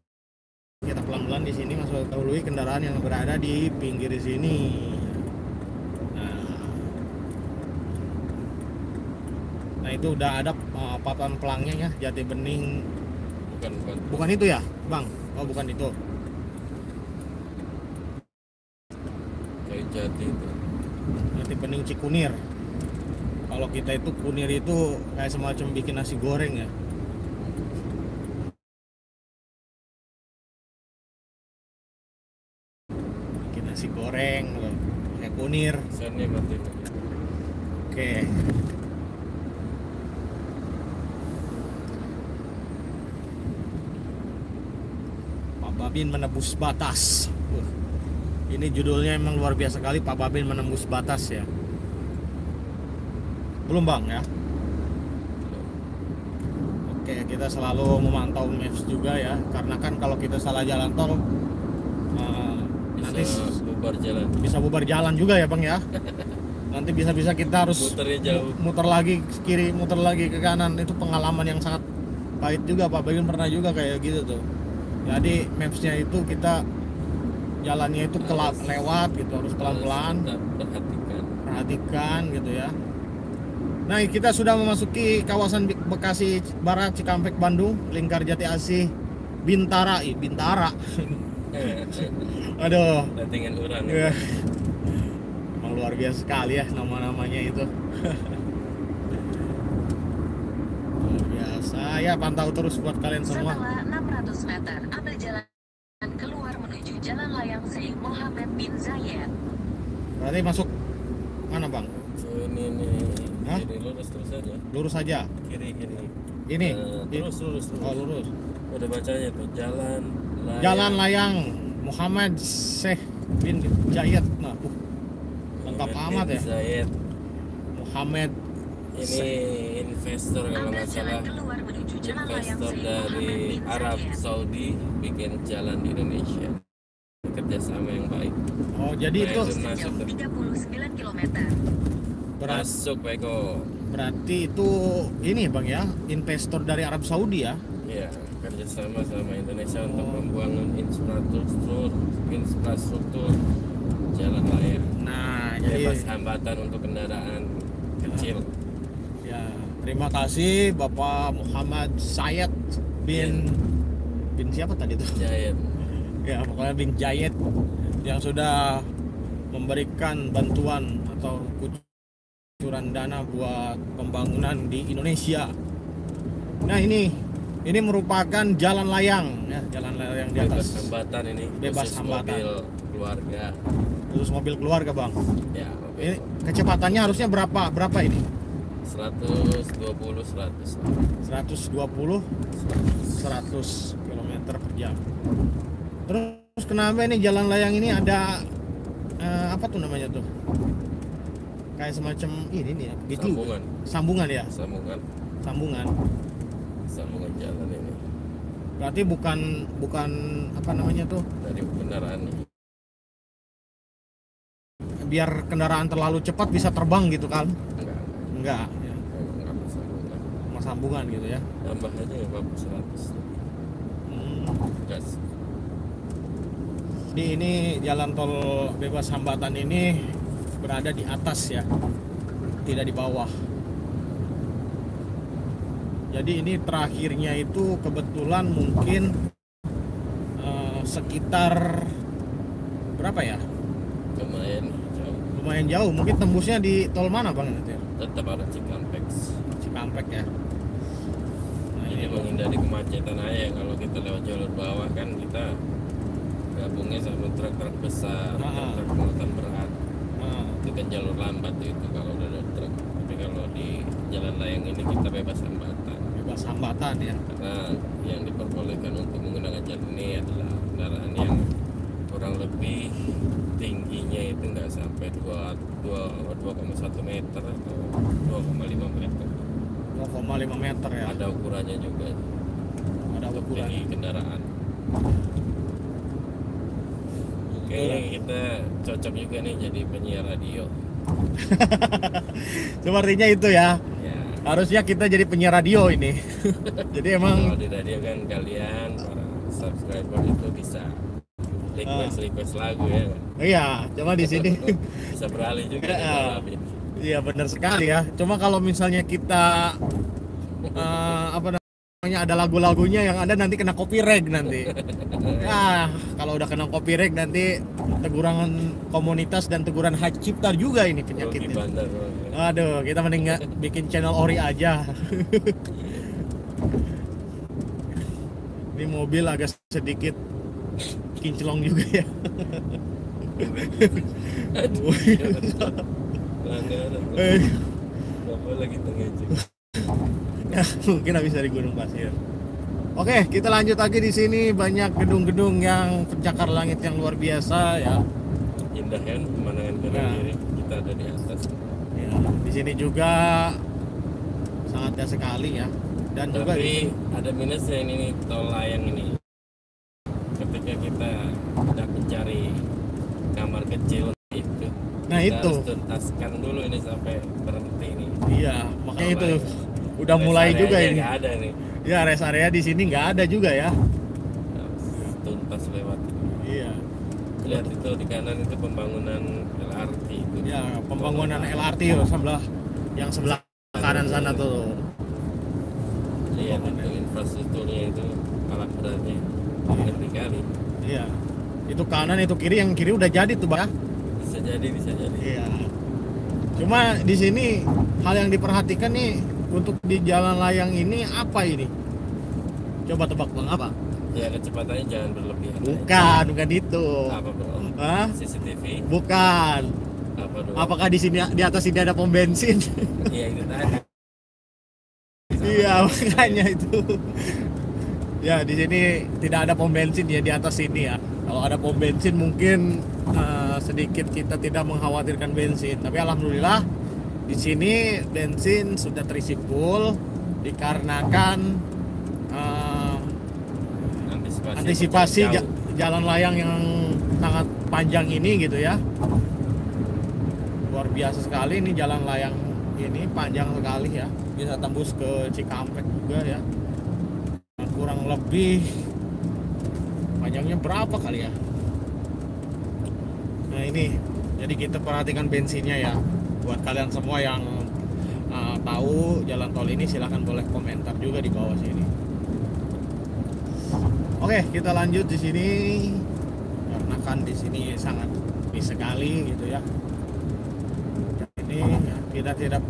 Kita pelan-pelan di sini masuk dahului kendaraan yang berada di pinggir sini. Nah, itu udah ada papan pelangnya ya, Jati Bening. Bukan Bukan itu ya, Bang? Oh, bukan itu. kayu jati itu. Jati Bening Cikunir. Kalau kita itu kunir itu kayak semacam bikin nasi goreng ya. Bikin nasi goreng loh, kayak kunir. Sana mati. Oke. Pak Babin menembus batas. Ini judulnya emang luar biasa kali, Pak Babin menembus batas ya. Belum bang ya? Oke, kita selalu memantau maps juga ya, karena kan kalau kita salah jalan tol nanti Bisa bubar jalan. bisa bubar jalan juga ya bang ya. Nanti bisa-bisa kita harus Muternya jauh. muter lagi ke kiri, muter lagi ke kanan. Itu pengalaman yang sangat pahit juga, Pak Babin pernah juga kayak gitu tuh. Jadi mapsnya itu kita jalannya itu lewat gitu, harus pelan-pelan, Tetap perhatikan gitu ya. Nah, kita sudah memasuki kawasan Bekasi Barat, Cikampek, Bandung, Lingkar Jati Asih, Bintara. Bintara. Aduh. Datingan orang. Ya. Emang luar biasa sekali ya nama-namanya itu. Luar biasa ya, pantau terus buat kalian semua. Setelah 600 meter, ambil jalan keluar menuju Jalan Layang Sheikh Mohammed bin Zayed. Berarti masuk mana bang? Ini nih. Hah? Kiri lurus terus aja. Lurus aja. Kiri. Ini. Terus. Oh, lurus. Udah bacanya tuh Jalan Layang. Jalan Layang Muhammad Sheikh bin Zayed. Nah, lengkap amat ya. Zayed. Muhammad Ini investor kalau nggak salah, Keluar menuju Jalan Layang investor Sheikh dari Mohammed bin Arab Zayed. Saudi bikin jalan di Indonesia. Kerjasama yang baik. Oh, jadi itu Masuk tuh. 39 km. Masuk Beko. berarti itu ini bang ya, investor dari Arab Saudi ya. Ya, kerjasama sama Indonesia untuk membangun infrastruktur jalan layang. Nah, jadi Bebas hambatan untuk kendaraan kecil. ya, terima kasih Bapak Muhammad Zayed bin siapa tadi tuh? Jayet. Ya, pokoknya bin Zayed yang sudah memberikan bantuan atau kucuran dana buat pembangunan di Indonesia. Nah, ini merupakan jalan layang ya, jalan layang di Bebas atas. hambatan ini. Bebas khusus hambatan. Mobil keluarga. Khusus mobil keluarga, Bang. Ya, mobil. Ini kecepatannya harusnya berapa ini? 120 100 km per jam. Terus kenapa ini jalan layang ini ada apa tuh namanya tuh? Kayak semacam ini nih ya, gitu. Sambungan ya? Sambungan jalan ini. Berarti bukan apa namanya tuh? Dari kendaraan. Biar kendaraan terlalu cepat bisa terbang gitu kan? Enggak. Ya. Sama sambungan gitu ya. Tambah aja ya 100. Gas. Jadi ini jalan tol bebas hambatan ini berada di atas ya, tidak di bawah. Jadi ini terakhirnya itu kebetulan mungkin sekitar berapa ya? Lumayan jauh. Mungkin tembusnya di tol mana bang? Tetap ada Cikampek ya. Nah, ini menghindari kemacetan aja. Kalau kita lewat jalur bawah kan kita gabungnya sama truk-truk besar, truk muatan berat. Itu kan jalur lambat itu kalau udah ada truk. Tapi kalau di jalan layang ini kita bebas hambatan ya. Karena yang diperbolehkan untuk menggunakan jalan ini adalah kendaraan yang kurang lebih tingginya itu nggak sampai 2,1 meter atau 2,5 meter. 2,5 meter ya. Ada ukurannya juga. Ada ukuran tinggi kendaraan. Kayaknya kita cocok juga nih jadi penyiar radio. Sepertinya itu ya. Harusnya kita jadi penyiar radio ini. Jadi emang kalau di radio kan kalian para subscriber itu bisa request lagu ya kan? Iya, cuma di sini bisa beralih juga. Iya benar sekali ya. Cuma kalau misalnya kita apa namanya ada lagu-lagunya yang ada nanti kena copyright nanti. Ya, kalau udah kena copyright nanti teguran komunitas dan teguran hak cipta juga ini penyakitnya. Aduh, kita mending bikin channel ori aja. Ini mobil agak sedikit kinclong juga ya. Lagi tengecek. Ya, mungkin habis dari Gunung Pasir. Oke, kita lanjut lagi di sini banyak gedung-gedung yang pencakar langit yang luar biasa ya. Indah kan pemandangan kanan kiri. Kita ada di atas. Ya, di sini juga sangat indah sekali ya. Dan tapi juga ada minusnya ini tol layang ini. Ketika kita udah mencari kamar kecil itu, nah kita itu harus tuntaskan dulu ini sampai berhenti nih. Iya, makanya itu udah mulai juga ini. Nggak ada nih. Ya, rest area di sini nggak ada juga ya. Tuntas lewat. Iya. Lihat itu di kanan itu pembangunan LRT itu. Ya, pembangunan LRT yang sebelah kanan sana tuh. Lihat itu infrastrukturnya itu alat beratnya gede kali. Iya. Itu kanan itu kiri, yang kiri udah jadi tuh, Bang. Bisa jadi. Iya. Cuma di sini hal yang diperhatikan nih untuk di jalan layang ini apa ini? Coba tebak Bang, apa? Ya kecepatannya jangan berlebihan. Bukan itu. Apa bro? Hah? CCTV? Bukan. Apa dong? Apakah di sini di atas ini ada pom bensin? Iya itu tadi. Iya makanya itu. Ya di sini tidak ada pom bensin ya di atas sini ya. Kalau ada pom bensin mungkin sedikit kita tidak mengkhawatirkan bensin. Tapi alhamdulillah di sini bensin sudah terisi full dikarenakan antisipasi jalan layang yang sangat panjang ini gitu ya. Luar biasa sekali ini jalan layang ini, panjang sekali ya, bisa tembus ke Cikampek juga ya. Kurang lebih panjangnya berapa kali ya. Nah ini jadi kita perhatikan bensinnya ya. Buat kalian semua yang tahu jalan tol ini silahkan boleh komentar juga di bawah sini. Oke, kita lanjut di sini karena kan di sini sangat sepi sekali gitu ya. Ini kita tidak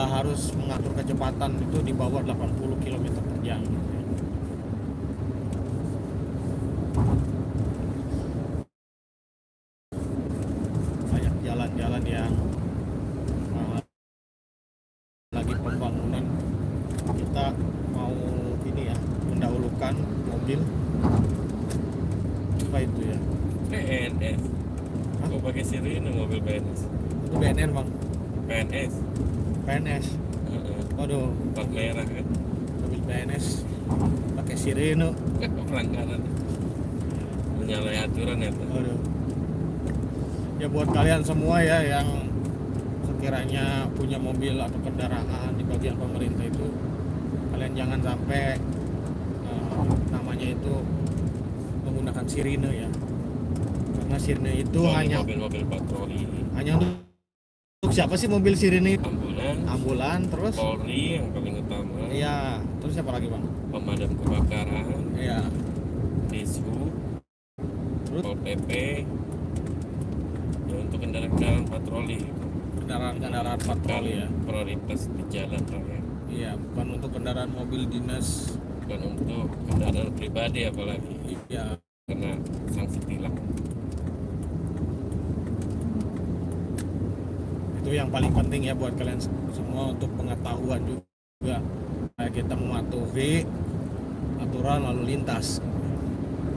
harus mengatur kecepatan itu di bawah 80 km per jam. Banyak jalan-jalan yang kita mau ini ya, mendahulukan mobil apa itu ya, PNS. Hah? Kok pakai sirine mobil PNS? itu BNN bang, PNS. PNS. Waduh, Plat merah kan. mobil PNS pakai sirene. Pelanggaran. Menyalahi aturan ya. Pak. Waduh. Ya buat kalian semua ya yang sekiranya punya mobil atau kendaraan di bagian pemerintah itu, kalian jangan sampai namanya itu menggunakan sirine ya, karena sirine itu Kecuali hanya mobil-mobil patroli, untuk siapa sih mobil sirine? ambulans, Ambulan, terus Polri yang paling utama, iya, terus siapa lagi bang? pemadam kebakaran, Iya, Dishub, terus Pol PP, ya untuk kendaraan patroli, kendaraan patroli ya. prioritas di jalan raya, Iya, bukan untuk kendaraan mobil dinas. bukan untuk kendaraan pribadi apalagi Iya, kena sanksi tilang. itu yang paling penting ya buat kalian semua untuk pengetahuan juga, kayak kita mematuhi aturan lalu lintas.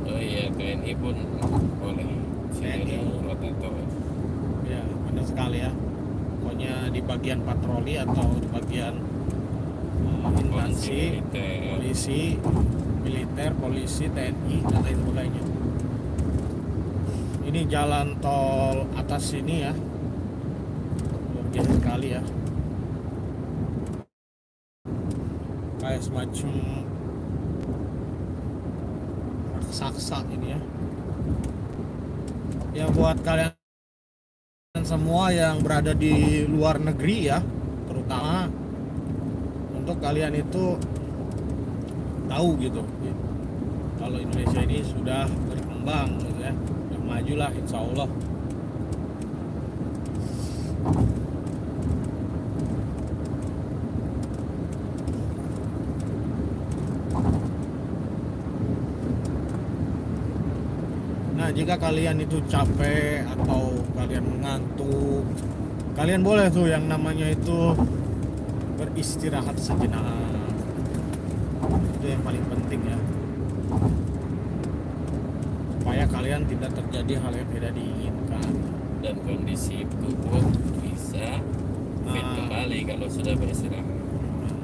Oh iya, TNI pun boleh. TNI. Rotator. Ya benar sekali ya, pokoknya di bagian patroli atau di bagian instansi militer. polisi, militer, polisi, TNI dan lain sebagainya. Ini jalan tol atas ini ya, luar biasa sekali ya, kayak semacam raksasa ini ya. Ya buat kalian semua yang berada di luar negeri ya, terutama untuk kalian itu tahu gitu kalau Indonesia ini sudah berkembang gitu ya, sudah maju lah insya Allah. Nah jika kalian itu capek atau kalian mengantuk, kalian boleh tuh yang namanya itu beristirahat sejenak. Itu yang paling penting ya, supaya kalian tidak terjadi hal yang tidak diinginkan. Dan kondisi tubuh bisa fit kembali kalau sudah beristirahat.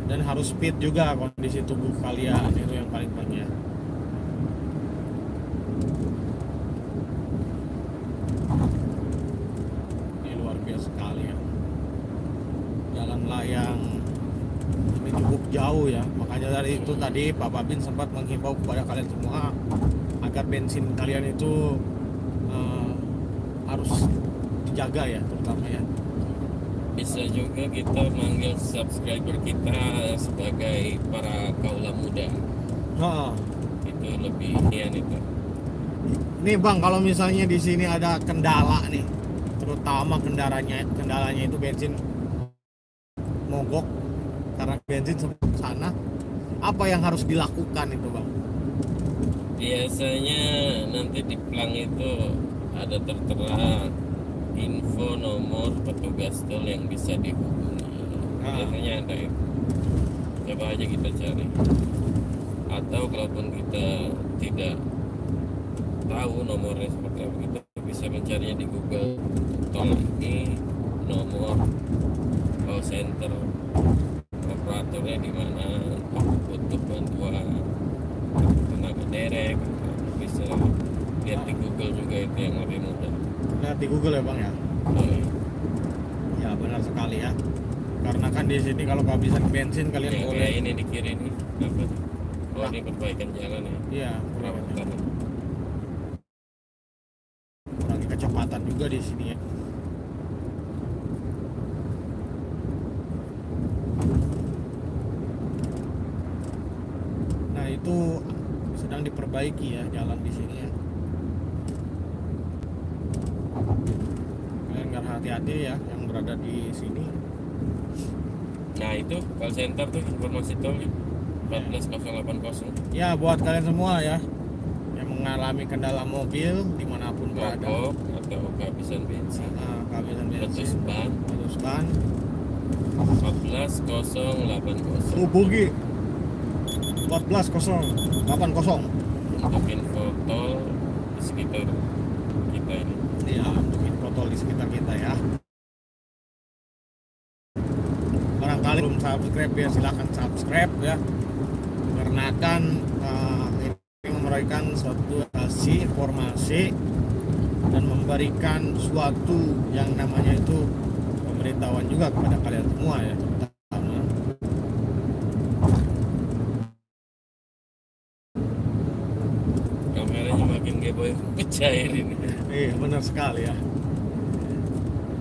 Dan harus fit juga kondisi tubuh kalian, itu yang paling penting ya. Ini luar biasa sekali ya, jalan layang ini cukup jauh ya, makanya dari itu tadi Pak Babin sempat menghimbau kepada kalian semua agar bensin kalian itu harus dijaga ya, terutama ya. Bisa juga kita manggil subscriber kita sebagai para kaula muda. Nah, Itu lebih nian itu. nih Bang, kalau misalnya di sini ada kendala nih, terutama kendalanya itu bensin mogok karena bensin sampai sana, apa yang harus dilakukan itu Bang? Biasanya nanti di plang itu ada tertera info nomor petugas tol yang bisa dihubungi. Biasanya ada itu. Coba aja kita cari. Atau kalaupun kita tidak tahu nomornya seperti apa, kita bisa mencarinya di Google. Tol ini nomor call center operatornya di mana untuk bantuan tenaga derek, bisa lihat di Google juga, itu yang lebih mudah. Lihat di Google ya Bang ya. Oh, iya. Ya benar sekali ya. Karena kan di sini kalau kehabisan bensin kalian Yang boleh. kayak ini di kiri nih apa? Oh, ini perbaikan jalan ya. Iya, Perawatan. kurangi kecepatan juga di sini ya. Nah itu sedang diperbaiki ya jalan di sini ya. Kalian harus hati-hati ya yang berada di sini. Nah, itu call center tuh informasi tolnya 14080. Ya buat kalian semua ya yang mengalami kendala mobil dimanapun berada, Mogok atau kehabisan bensin. kehabisan Letus bensin, ban letus ban, 14080. hubungi 14.080. untuk info tol di sekitar kita ini. Iya, untuk info tol di sekitar kita ya. Barangkali belum subscribe ya, silahkan subscribe ya. Karena kan ini memberikan suatu informasi dan memberikan suatu yang namanya itu pemberitahuan juga kepada kalian semua ya, terutama. Kameranya makin geboy pecair ini. Iya, benar sekali ya.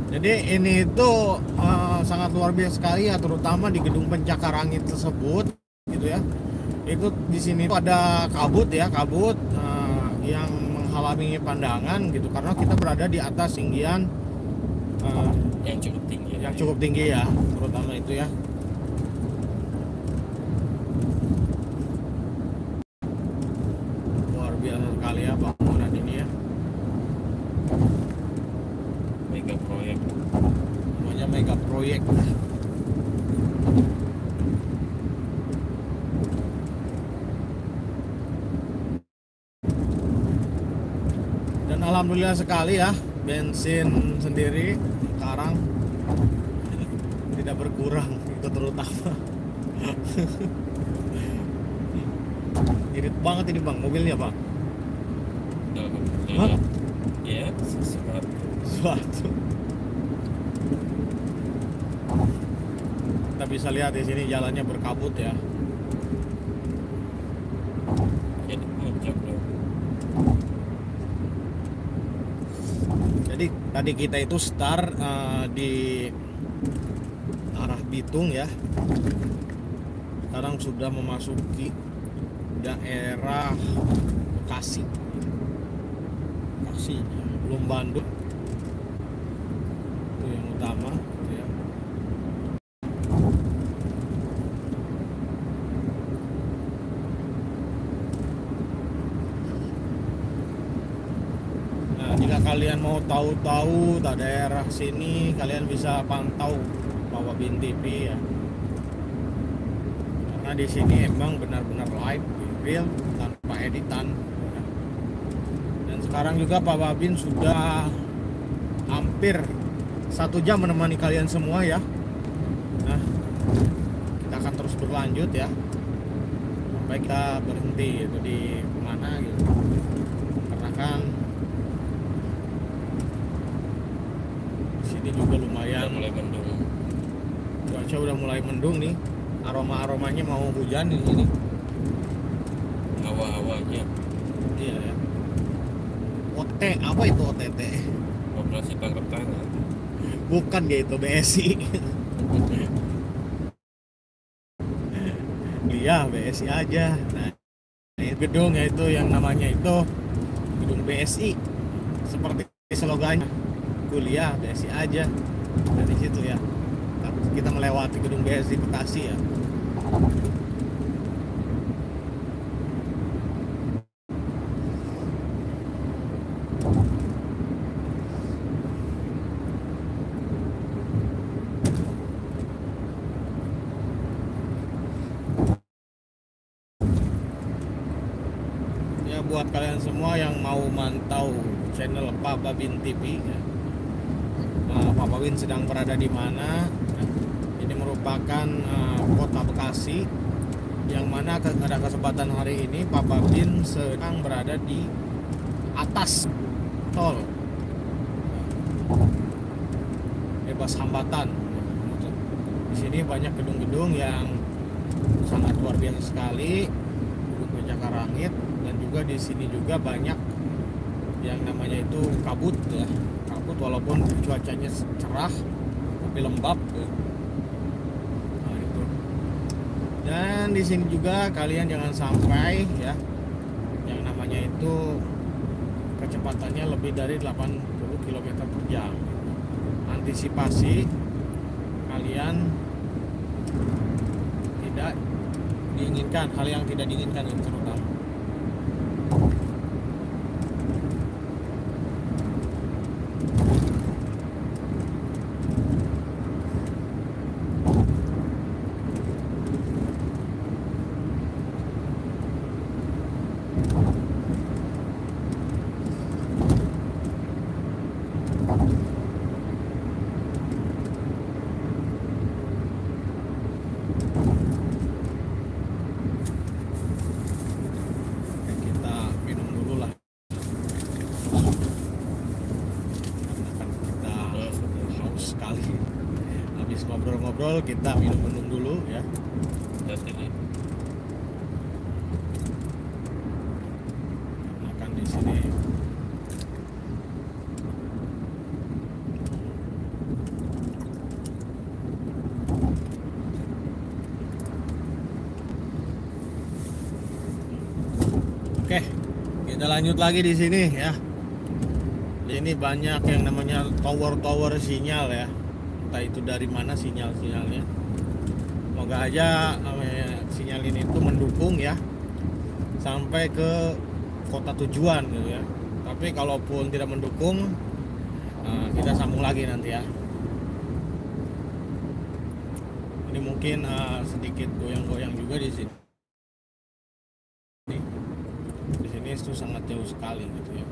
Jadi ini itu sangat luar biasa sekali ya, terutama di gedung Pencakarangi tersebut gitu ya. Itu di sini tuh ada kabut ya, yang menghalangi pandangan gitu, karena kita berada di atas tinggian Yang cukup tinggi. yang cukup tinggi ya, terutama itu ya. Luar biasa sekali ya bangunan ini ya. Mega proyek. Namanya mega proyek. Dan alhamdulillah sekali ya, bensin sendiri sekarang tidak berkurang, itu terutama. Irit banget ini bang, mobilnya bang. Hah? Ya, sesuatu. Suatu. Kita bisa lihat di sini jalannya berkabut ya. Jadi puncak dong. Jadi tadi kita itu start di arah Bitung ya. Sekarang sudah memasuki daerah Bekasi. Bekasi, belum Bandung. Itu yang utama ya. Nah, jika kalian mau tahu-tahu daerah sini, kalian bisa pantau Pawabin TV ya. Karena di sini emang benar-benar live, real, tanpa editan. Dan sekarang juga Pak Babin sudah hampir 1 jam menemani kalian semua ya. Nah, kita akan terus berlanjut ya sampai kita berhenti itu di mana gitu. Karena kan sini juga lumayan, Udah mulai mendung. cuaca udah mulai mendung nih. Aromanya mau hujan di sini. Hawa-hawanya. Iya ya. Apa itu OTT? Operasi tangkap tangan. Bukan ya, itu BSI. Iya, BSI aja. Nah, ini gedung yaitu yang namanya itu gedung BSI. Seperti slogannya, kuliah BSI aja. Dari situ ya. Kita melewati gedung BSI Bekasi ya. Ya, buat kalian semua yang mau mantau channel Pak Babin TV ya. Pak Babin sedang berada di mana? Ini merupakan kota Bekasi, yang mana pada kesempatan hari ini Pak Babin sedang berada di atas tol, bebas hambatan. Di sini banyak gedung-gedung yang sangat luar biasa sekali, gedung Pencakarangi, dan juga di sini juga banyak yang namanya itu kabut ya. Kabut walaupun cuacanya cerah tapi lembab ya. Nah, itu. Dan di sini juga kalian jangan sampai ya yang namanya itu kecepatannya lebih dari 80 km per jam. Antisipasi kalian tidak diinginkan, hal yang tidak diinginkan yang terutama. ngobrol-ngobrol, kita minum-minum dulu ya. Hati nih. Makan di sini. Oke, kita lanjut lagi di sini ya. Ini banyak yang namanya tower sinyal ya. Entah itu dari mana sinyalnya. Semoga aja sinyal ini itu mendukung ya sampai ke kota tujuan gitu ya. Tapi kalaupun tidak mendukung, kita sambung lagi nanti ya. Ini mungkin sedikit goyang-goyang juga di sini. Di sini itu sangat jauh sekali gitu ya.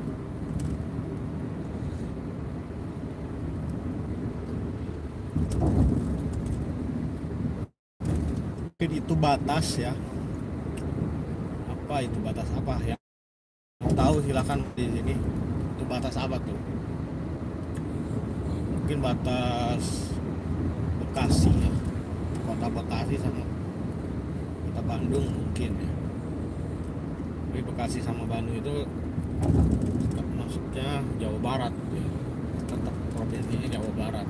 Mungkin itu batas ya. Apa itu batas apa ya? Tahu silakan di sini. Itu batas apa tuh? Mungkin batas Bekasi ya. Kota Bekasi sama kota Bandung mungkin ya. Tapi Bekasi sama Bandung itu maksudnya Jawa Barat ya. Tetap provinsinya Jawa Barat.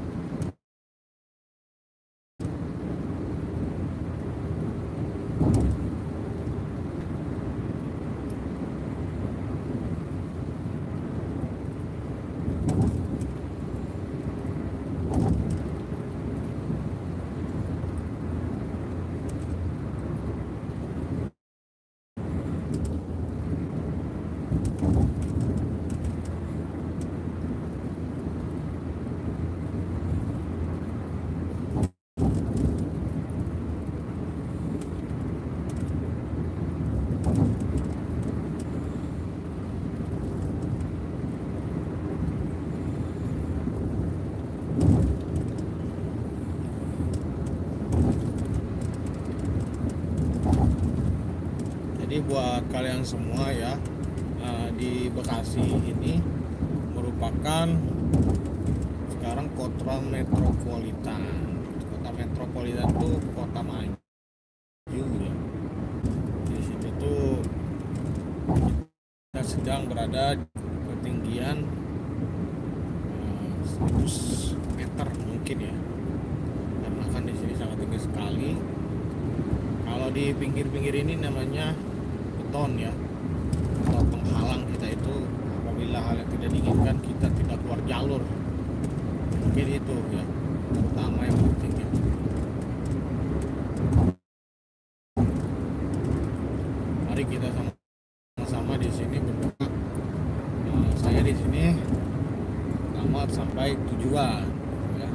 Jadi buat kalian semua ya, di Bekasi ini merupakan sekarang kota metropolitan. Kota metropolitan itu kota maju ya. Di sini tuh kita sedang berada di ketinggian 100 meter mungkin ya. Karena kan di sini sangat tinggi sekali. Kalau di pinggir-pinggir ini namanya beton ya, atau penghalang kita itu apabila hal yang tidak diinginkan kita tidak keluar jalur. Mungkin itu ya pertama yang penting ya. Mari kita sama-sama di sini berdoa. Saya di sini selamat sampai tujuan ya.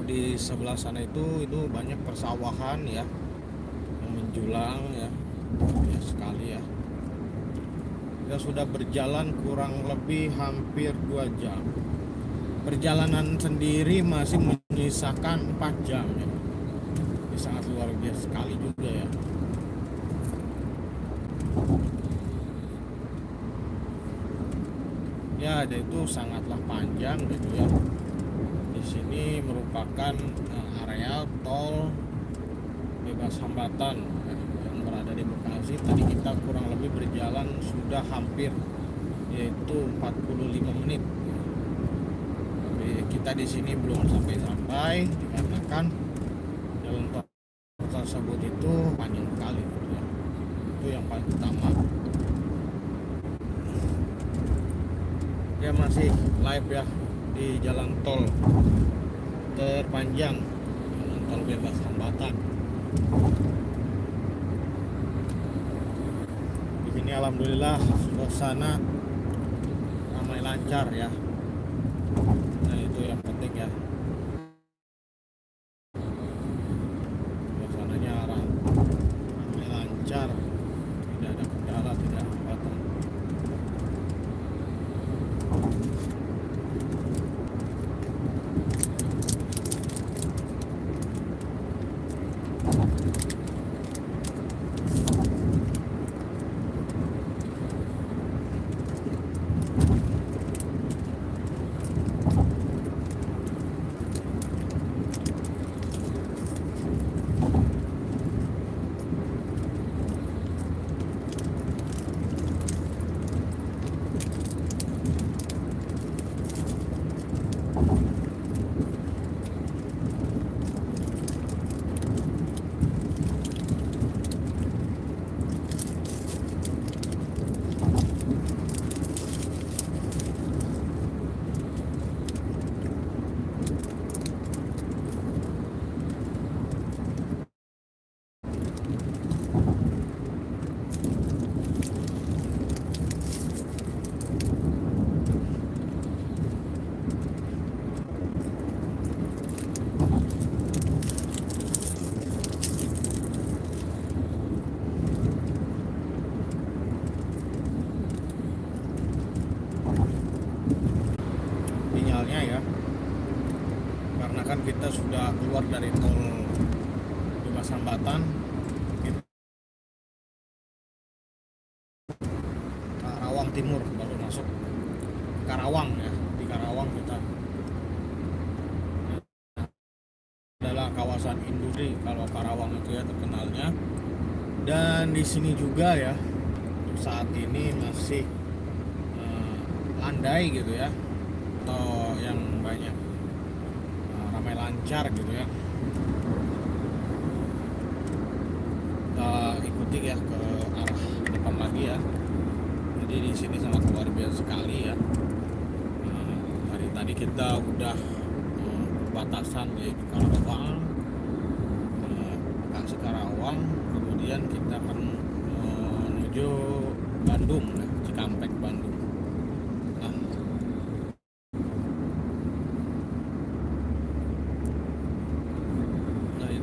Di sebelah sana itu banyak persawahan ya yang menjulang ya, ya sekali ya. Kita sudah berjalan kurang lebih hampir 2 jam. Perjalanan sendiri masih menyisakan 4 jam ya. Ini sangat luar biasa sekali juga ya. Ya, itu sangatlah panjang gitu ya. Sini merupakan area tol bebas hambatan yang berada di dari Bekasi. Tadi kita kurang lebih berjalan sudah hampir, yaitu 45 menit. Tapi kita di sini belum sampai dikarenakan jalan tol tersebut itu panjang sekali gitu ya. Itu yang paling utama. Ya masih live ya di jalan tol terpanjang, jalan tol bebas hambatan. Di sini alhamdulillah suasana ramai lancar ya. Nah itu yang penting ya. Suasananya ramai lancar, tidak ada kendala, tidak ada hambatan. Sinyalnya ya, karena kan kita sudah keluar dari tol bebas hambatan, kita Karawang Timur, baru masuk Karawang ya. Di Karawang kita adalah kawasan industri kalau Karawang itu ya terkenalnya. Dan di sini juga ya untuk saat ini masih landai gitu ya, atau yang banyak ramai lancar gitu ya. Kita ikuti ya ke arah depan lagi ya. Jadi di sini sangat luar biasa sekali ya. Hari tadi kita udah batasan yaitu Karawang, Bekasi Karawang, kemudian kita akan menuju Bandung, ya, Cikampek Bandung.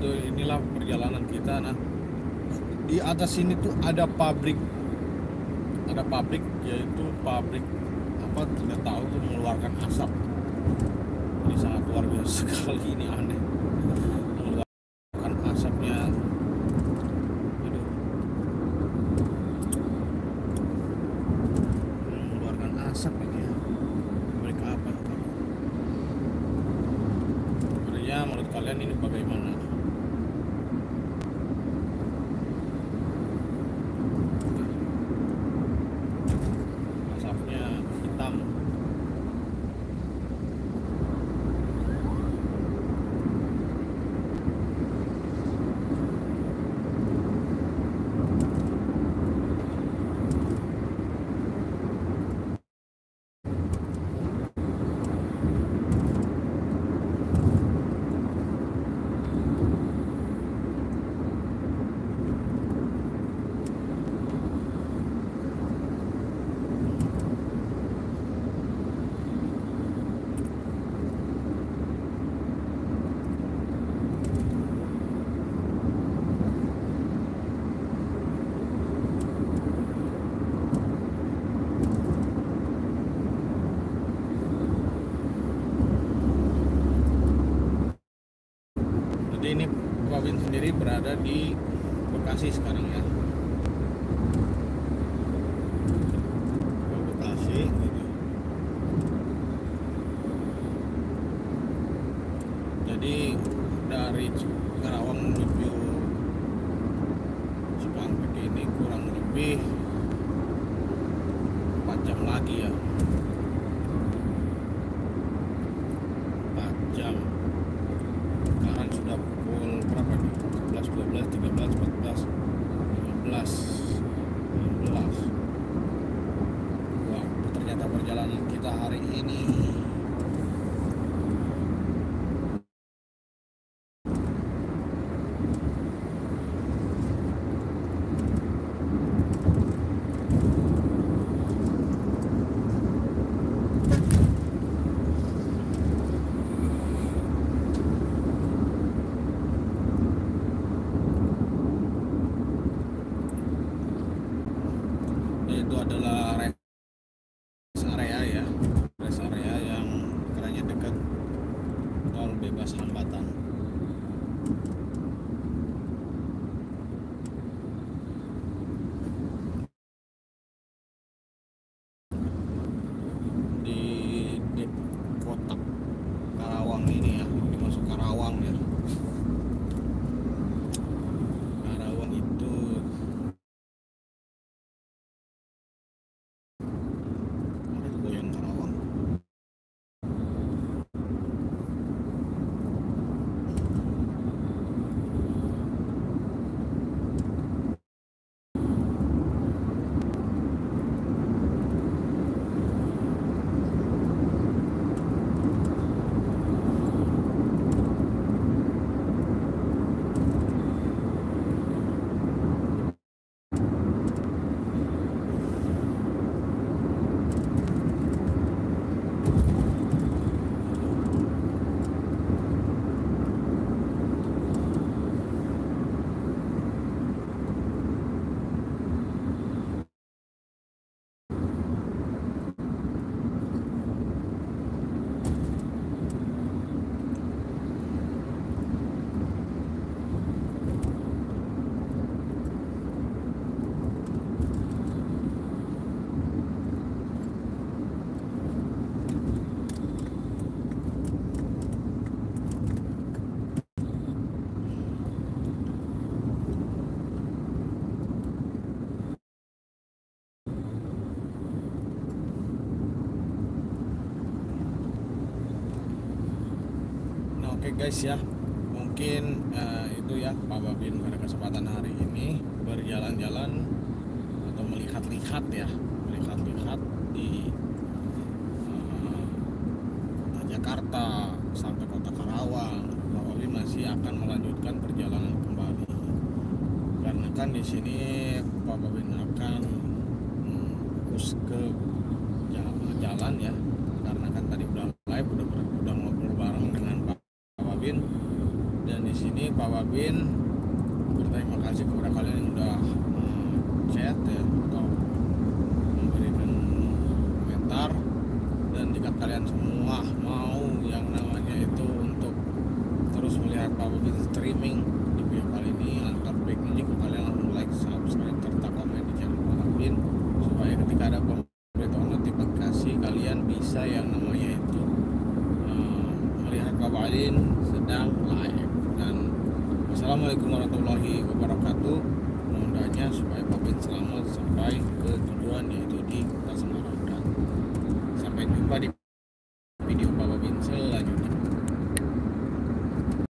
Inilah perjalanan kita. Nah di atas sini tuh ada pabrik yaitu pabrik apa tidak tahu tuh, mengeluarkan asap. Ini sangat luar biasa sekali, ini aneh, mengeluarkan asapnya. Aduh. Mengeluarkan asap ini ya. Pabrik apa? Sebenarnya menurut kalian ini bagaimana? Ini Babin sendiri berada di Bekasi sekarang ya. Bekasi gitu. Jadi dari Karawang menuju Cikampek ini itu adalah rest area ya, rest area yang keranya dekat tol bebas hambatan. Di kotak Karawang ini ya, dimasuk Karawang ya. Karawang itu ada goyang Karawang. Oke guys ya, mungkin itu ya Pak Babin pada kesempatan hari ini berjalan-jalan atau melihat-lihat ya, melihat-lihat di kota Jakarta sampai kota Karawang. Pak Babin masih akan melanjutkan perjalanan kembali, karena kan di sini Pak Babin akan fokus ke jalan ya, karena kan tadi udah live, udah ngobrol bareng dengan Pak Babin, dan di sini Pak Babin berterima kasih kepada kalian yang udah chat ya atau memberikan komentar, dan jika kalian semua mau yang namanya itu untuk terus melihat Pak Babin streaming di video kali ini, antar baiknya jika kalian langsung like, subscribe, serta komen di channel Pak Babin, supaya ketika ada pemberitahuan notifikasi kalian bisa yang namanya itu melihat Pak Babin sedang live. Dan wassalamualaikum warahmatullahi wabarakatuh. Mohon doanya supaya Pak Babin selamat sampai ke tujuan, yaitu di Kota Semarang. Dan sampai jumpa di video